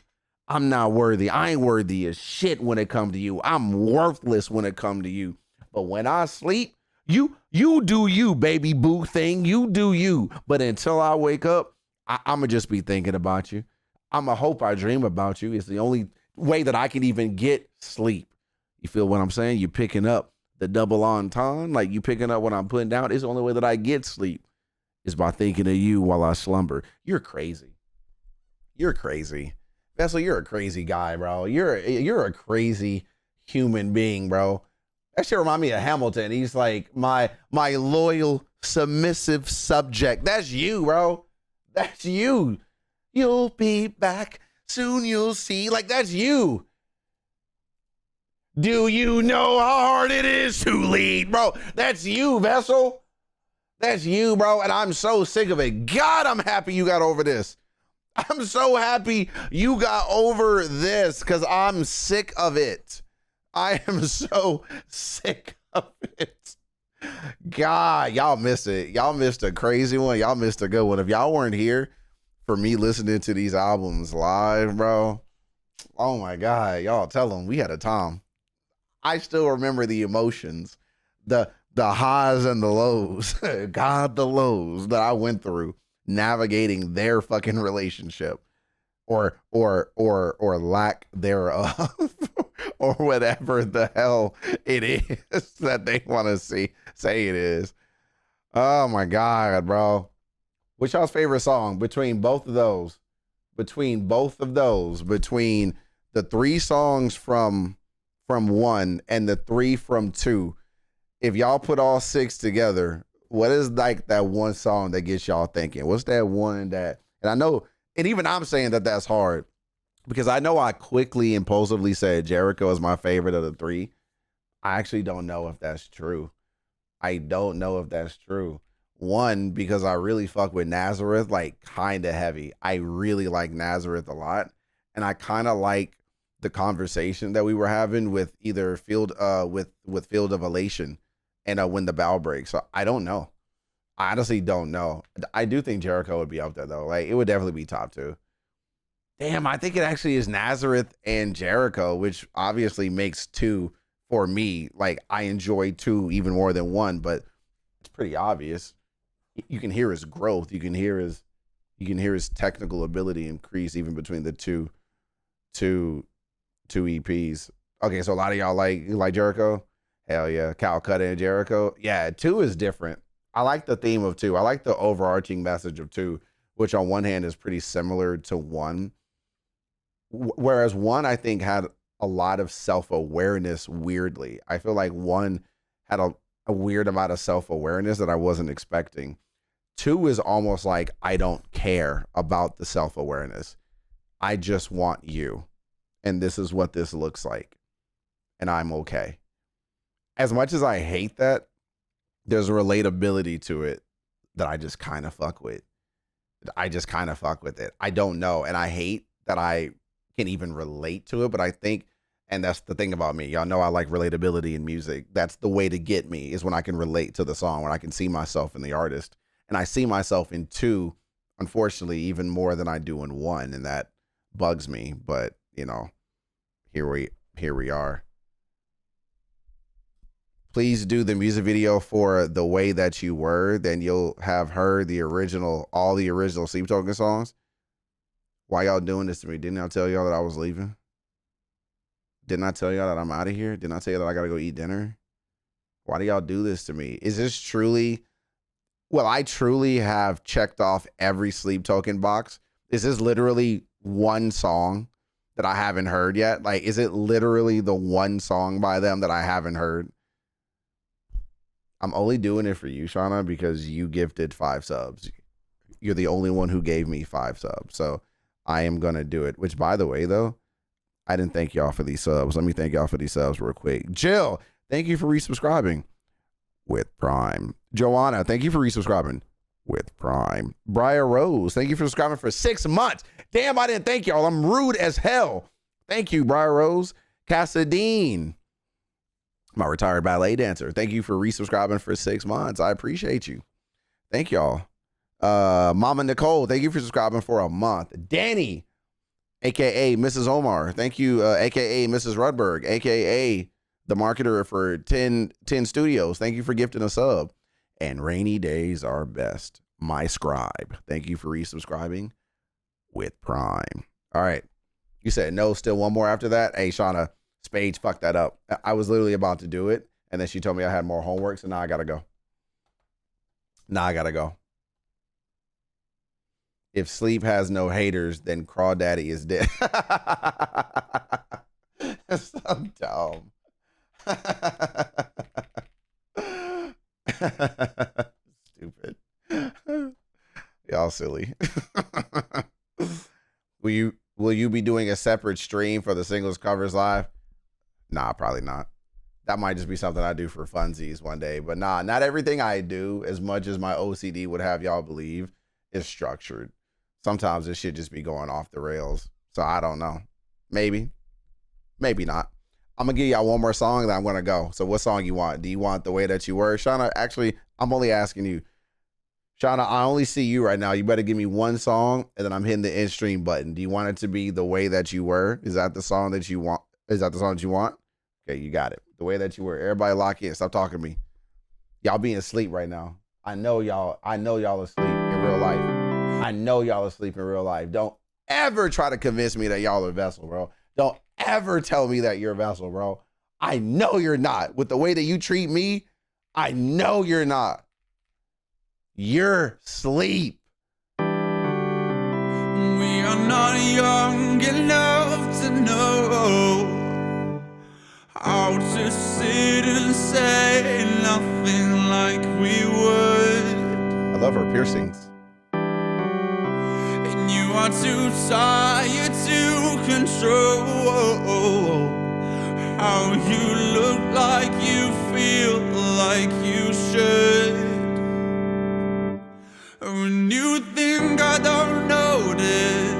I'm not worthy. I ain't worthy as shit when it comes to you. I'm worthless when it comes to you. But when I sleep, you do you, baby boo thing. You do you. But until I wake up, I'm going to just be thinking about you. I'm going to hope I dream about you. It's the only way that I can even get sleep. You feel what I'm saying? You picking up the double entendre, like you picking up what I'm putting down. It's the only way that I get sleep is by thinking of you while I slumber. You're crazy. You're crazy. Vessel, you're a crazy guy, bro. You're a crazy human being, bro. That shit remind me of Hamilton. He's like, my loyal, submissive subject. That's you, bro. That's you. You'll be back soon, you'll see. Like, that's you. Do you know how hard it is to lead, bro? That's you, Vessel. That's you, bro. And I'm so sick of it. God, I'm happy you got over this. I'm so happy you got over this because I'm sick of it. I am so sick of it. God, y'all missed it. Y'all missed a crazy one. Y'all missed a good one. If y'all weren't here for me listening to these albums live, bro, oh my God, y'all tell them we had a time. I still remember the emotions, the highs and the lows, God, the lows that I went through navigating their fucking relationship or lack thereof or whatever the hell it is that they want to say it is. Oh my God, bro. What's y'all's favorite song between both of those? Between the three songs from one and the three from two, if y'all put all six together, what is like that one song that gets y'all thinking? What's that one that, and I know, and even I'm saying that that's hard because I know I quickly, impulsively said Jericho is my favorite of the three. I actually don't know if that's true. I don't know if that's true. One, because I really fuck with Nazareth, like kind of heavy. I really like Nazareth a lot. And I kind of like the conversation that we were having with either Field of Elation and When the Bow Breaks. So I don't know. I honestly don't know. I do think Jericho would be up there though. Like it would definitely be top two. Damn, I think it actually is Nazareth and Jericho, which obviously makes two for me. Like I enjoy two even more than one, but it's pretty obvious. You can hear his growth. You can hear his technical ability increase even between the two EPs. Okay, so a lot of y'all like Jericho. Hell yeah, Kolkata and Jericho. Yeah, two is different. I like the theme of two. I like the overarching message of two, which on one hand is pretty similar to one. Whereas one, I think, had a lot of self-awareness weirdly. I feel like one had a weird amount of self-awareness that I wasn't expecting. Two is almost like, I don't care about the self-awareness. I just want you. And this is what this looks like. And I'm okay. As much as I hate that, there's a relatability to it that I just kind of fuck with. It. I don't know. And I hate that I can even relate to it, but I think, and that's the thing about me. Y'all know I like relatability in music. That's the way to get me, is when I can relate to the song, when I can see myself in the artist. And I see myself in two, unfortunately, even more than I do in one, in that bugs me, but you know, here we are. Please do the music video for The Way That You Were, then you'll have heard all the original Sleep Token songs. Why y'all doing this to me? Didn't I tell y'all that I was leaving? Didn't I tell y'all that I'm out of here? Didn't I tell you that I gotta go eat dinner? Why do y'all do this to me? Is this truly, well, I truly have checked off every Sleep Token box. Is this literally one song that I haven't heard yet? Like, is it literally the one song by them that I haven't heard? I'm only doing it for you, Shauna, because you gifted 5 subs. You're the only one who gave me 5 subs. So I am going to do it, which, by the way, though, I didn't thank y'all for these subs. Let me thank y'all for these subs real quick. Jill, thank you for resubscribing with Prime. Joanna, thank you for resubscribing with Prime. Briar Rose, thank you for subscribing for 6 months. Damn, I didn't thank y'all. I'm rude as hell. Thank you, Briar Rose. Cassadine, my retired ballet dancer, thank you for resubscribing for 6 months. I appreciate you. Thank y'all. Mama Nicole, thank you for subscribing for a month. Danny, aka Mrs. Omar, thank you, aka Mrs. Rudberg, aka the marketer for 10 Studios, thank you for gifting a sub. And Rainy Days Are Best, my scribe, thank you for resubscribing with Prime. All right, you said no, still one more after that. Hey, Shauna, Spades fucked that up. I was literally about to do it, and then she told me I had more homework, so now I gotta go. If sleep has no haters, then Crawdaddy is dead. That's so dumb. Stupid. Y'all silly. Will you be doing a separate stream for the singles covers live? Nah, probably not. That might just be something I do for funsies one day. But nah, not everything I do, as much as my OCD would have y'all believe, is structured. Sometimes this shit just be going off the rails. So I don't know. Maybe not. I'm going to give y'all one more song and then I'm going to go. So what song you want? Do you want The Way That You Were? Shauna, actually, I'm only asking you. Shauna, I only see you right now. You better give me one song and then I'm hitting the end stream button. Do you want it to be The Way That You Were? Is that the song that you want? Okay, you got it. The Way That You Were. Everybody lock in. Stop talking to me. Y'all be asleep right now. I know y'all asleep in real life. I know y'all asleep in real life. Don't ever try to convince me that y'all are vessel, bro. Don't ever tell me that you're a vessel, bro. I know you're not. With the way that you treat me, I know you're not. You're sleep. We are not young enough to know how to sit and say nothing like we would. I love her piercings. And you are too tired to control how you look like you feel like you should. When you think I don't notice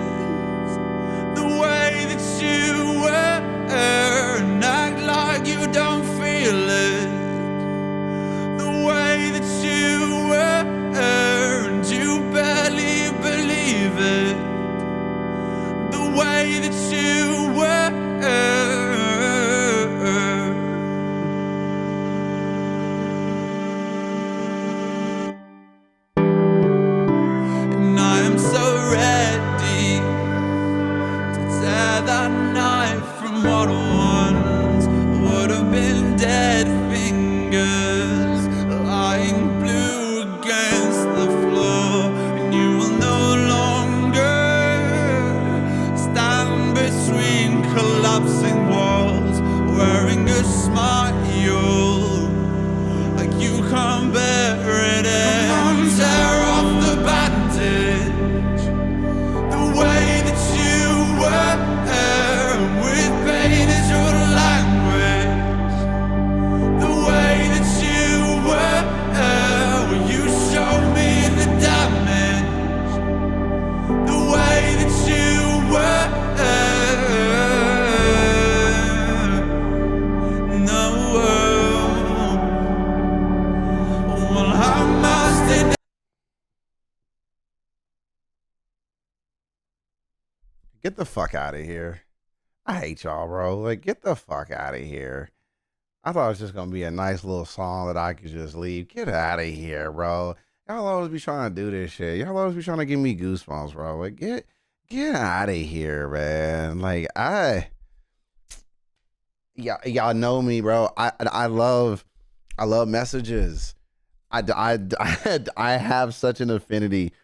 the way that you wear and act like you don't feel it, the way that you wear and you barely believe it, the way that you wear. Get the fuck out of here. I hate y'all, bro. Like, get the fuck out of here. I thought it was just gonna be a nice little song that I could just leave. Get out of here, bro. Y'all always be trying to do this shit. Y'all always be trying to give me goosebumps, bro. Like, get out of here, man. Like, y'all know me, bro. I love messages. I have such an affinity,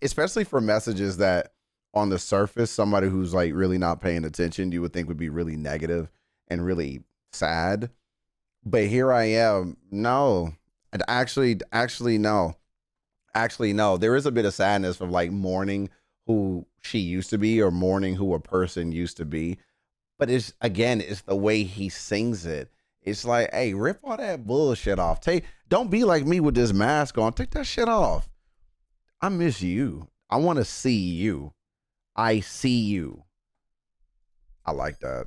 especially for messages that on the surface, somebody who's like really not paying attention, you would think would be really negative and really sad. But here I am. No, and actually, no. There is a bit of sadness of like mourning who she used to be or mourning who a person used to be. But it's the way he sings it. It's like, hey, rip all that bullshit off. Don't be like me with this mask on. Take that shit off. I miss you. I want to see you. I see you. I like that.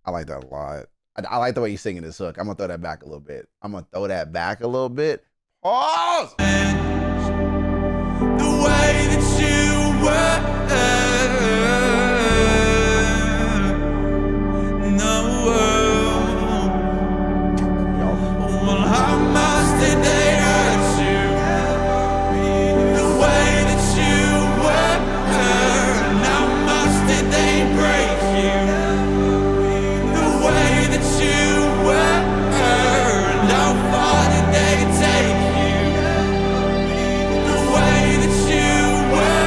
I like that a lot. I like the way you're singing this hook. I'm gonna throw that back a little bit. Pause. The way that you were, no. Well, how much did they hurt you? The way that you were, and how much did they break you? The way that you were, and how far did they take you? The way that you were,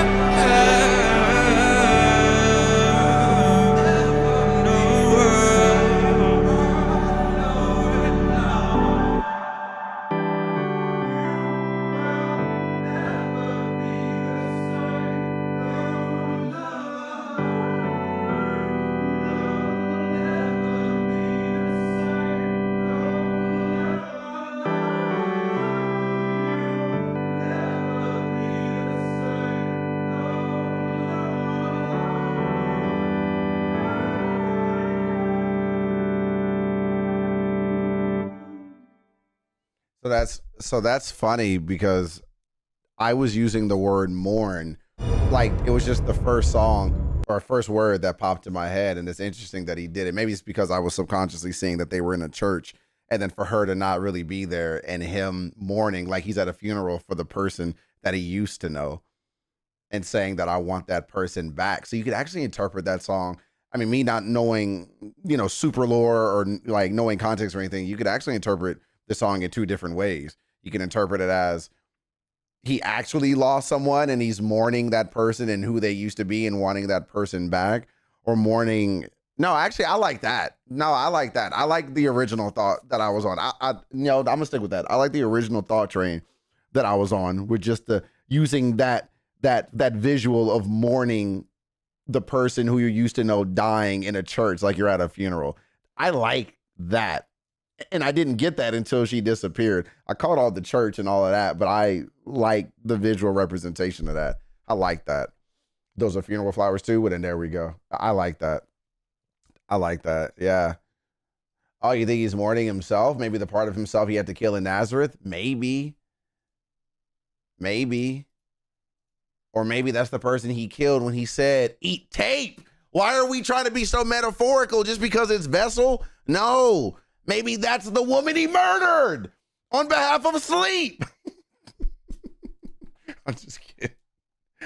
So that's funny because I was using the word mourn like it was just the first song or first word that popped in my head, and it's interesting that he did it. Maybe it's because I was subconsciously seeing that they were in a church, and then for her to not really be there and him mourning like he's at a funeral for the person that he used to know and saying that I want that person back. So you could actually interpret that song. I mean, me not knowing, super lore or like knowing context or anything, you could actually interpret the song in two different ways. You can interpret it as he actually lost someone and he's mourning that person and who they used to be and wanting that person back, or mourning. No, actually, I like that. No, I like that. I like the original thought that I was on. I'm gonna stick with that. I like the original thought train that I was on with just the using that visual of mourning the person who you used to know dying in a church, like you're at a funeral. I like that. And I didn't get that until she disappeared. I caught all the church and all of that, but I like the visual representation of that. I like that. Those are funeral flowers too. Well, then there we go. I like that. I like that. Yeah. Oh, you think he's mourning himself? Maybe the part of himself he had to kill in Nazareth? Maybe. Or maybe that's the person he killed when he said, eat tape. Why are we trying to be so metaphorical just because it's vessel? No. Maybe that's the woman he murdered on behalf of sleep. I'm just kidding.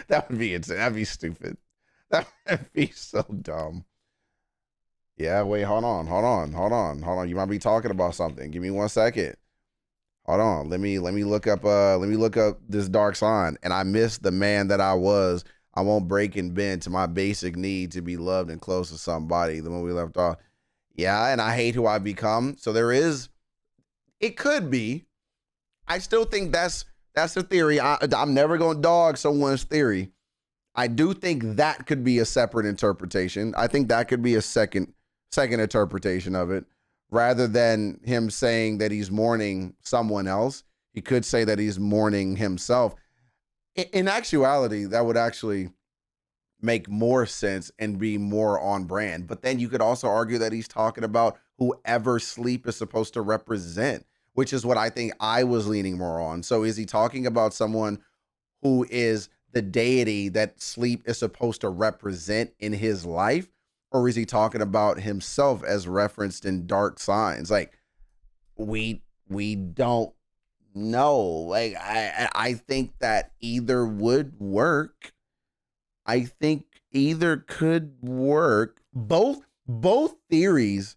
That would be insane. That'd be stupid. That would be so dumb. Yeah, wait, hold on. You might be talking about something. Give me 1 second. Hold on. Let me look up this dark sign. And I miss the man that I was. I won't break and bend to my basic need to be loved and close to somebody. The one we left off. Yeah, and I hate who I've become. So it could be. I still think that's the theory. I'm never going to dog someone's theory. I do think that could be a separate interpretation. I think that could be a second interpretation of it. Rather than him saying that he's mourning someone else, he could say that he's mourning himself. In actuality, that would actually make more sense and be more on brand. But then you could also argue that he's talking about whoever sleep is supposed to represent, which is what I think I was leaning more on. So is he talking about someone who is the deity that sleep is supposed to represent in his life? Or is he talking about himself as referenced in dark signs? Like, we don't know. Like, I think that either would work. I think either could work. Both theories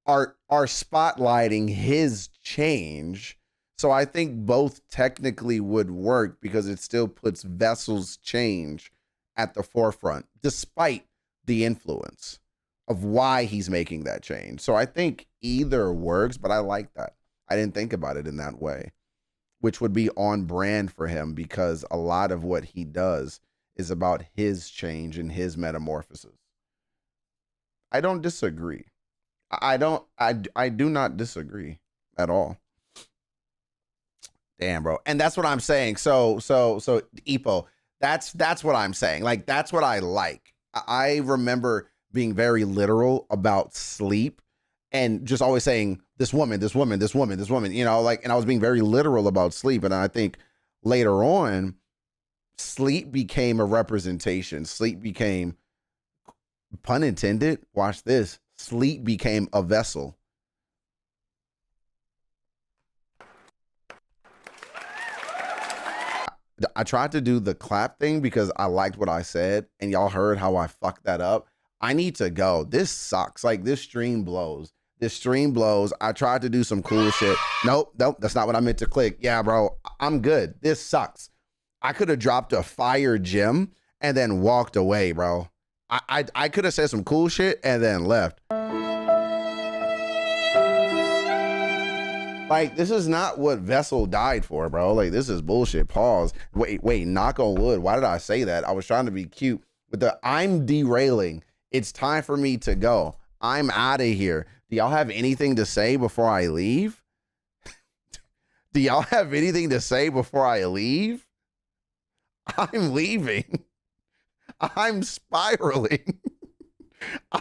are spotlighting his change. So I think both technically would work because it still puts Vessel's change at the forefront, despite the influence of why he's making that change. So I think either works, but I like that. I didn't think about it in that way, which would be on brand for him because a lot of what he does is about his change and his metamorphosis. I don't disagree. I do not disagree at all. Damn, bro. And that's what I'm saying. So Epo, that's what I'm saying. Like, that's what I like. I remember being very literal about sleep and just always saying this woman, this woman, this woman, this woman, you know, like, and I was being very literal about sleep. And I think later on, sleep became a representation. Sleep became, pun intended, watch this, sleep became a vessel. I tried to do the clap thing because I liked what I said and y'all heard how I fucked that up. I need to go. This sucks. Like, this stream blows. This stream blows. I tried to do some cool shit. Nope, that's not what I meant to click. Yeah, bro, I'm good. This sucks. I could have dropped a fire gem and then walked away, bro. I could have said some cool shit and then left. Like, this is not what Vessel died for, bro. Like, this is bullshit. Pause. Wait, knock on wood. Why did I say that? I was trying to be cute with the I'm derailing. It's time for me to go. I'm out of here. Do y'all have anything to say before I leave? Do y'all have anything to say before I leave? I'm leaving. I'm spiraling.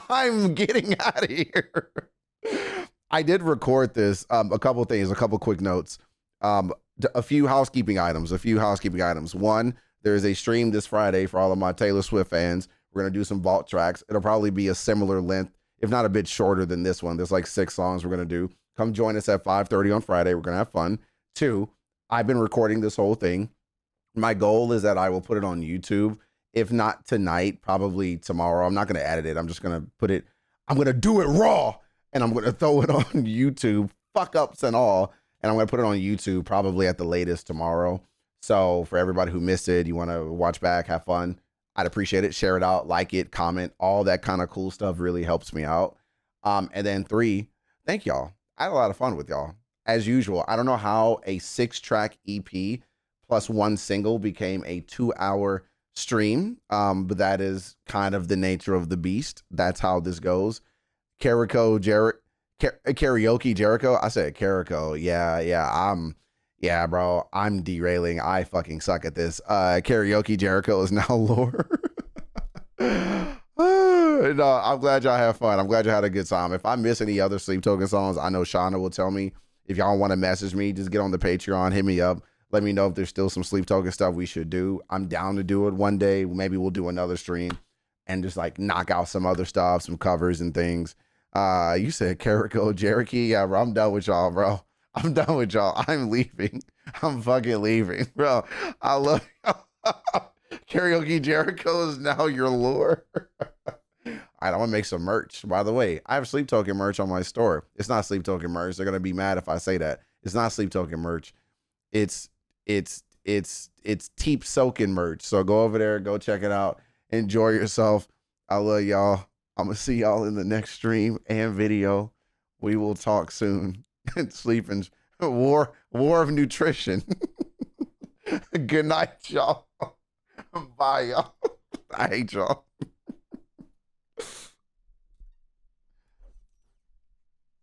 I'm getting out of here. I did record this. A couple things, a couple quick notes. A few housekeeping items. One, there is a stream this Friday for all of my Taylor Swift fans. We're going to do some vault tracks. It'll probably be a similar length, if not a bit shorter than this one. There's like 6 songs we're going to do. Come join us at 5:30 on Friday. We're going to have fun. 2, I've been recording this whole thing. My goal is that I will put it on YouTube. If not tonight, probably tomorrow. I'm not going to edit it. I'm just going to put it, I'm going to do it raw. And I'm going to throw it on YouTube, fuck ups and all. And I'm going to put it on YouTube probably at the latest tomorrow. So for everybody who missed it, you want to watch back, have fun, I'd appreciate it. Share it out, like it, comment, all that kind of cool stuff really helps me out. And then 3, thank y'all. I had a lot of fun with y'all. As usual, I don't know how a 6-track EP plus 1 single became a 2-hour stream. But that is kind of the nature of the beast. That's how this goes. Karaoke Jericho. I said Jericho. Yeah, bro. I'm derailing. I fucking suck at this. Karaoke Jericho is now lore. No, I'm glad y'all have fun. I'm glad you had a good time. If I miss any other Sleep Token songs, I know Shauna will tell me. If y'all want to message me, just get on the Patreon, hit me up. Let me know if there's still some Sleep Token stuff we should do. I'm down to do it one day. Maybe we'll do another stream and just like knock out some other stuff, some covers and things. You said Jericho. Yeah, bro, I'm done with y'all, bro. I'm done with y'all. I'm leaving. I'm fucking leaving, bro. I love y'all. Karaoke Jericho is now your lore. All right, I want to make some merch. By the way, I have Sleep Token merch on my store. It's not Sleep Token merch. They're gonna be mad if I say that. It's not Sleep Token merch. It's Teep Soaking merch. So go over there, go check it out. Enjoy yourself. I love y'all. I'm gonna see y'all in the next stream and video. We will talk soon. Sleep and war of nutrition. Good night, y'all. Bye, y'all. I hate y'all.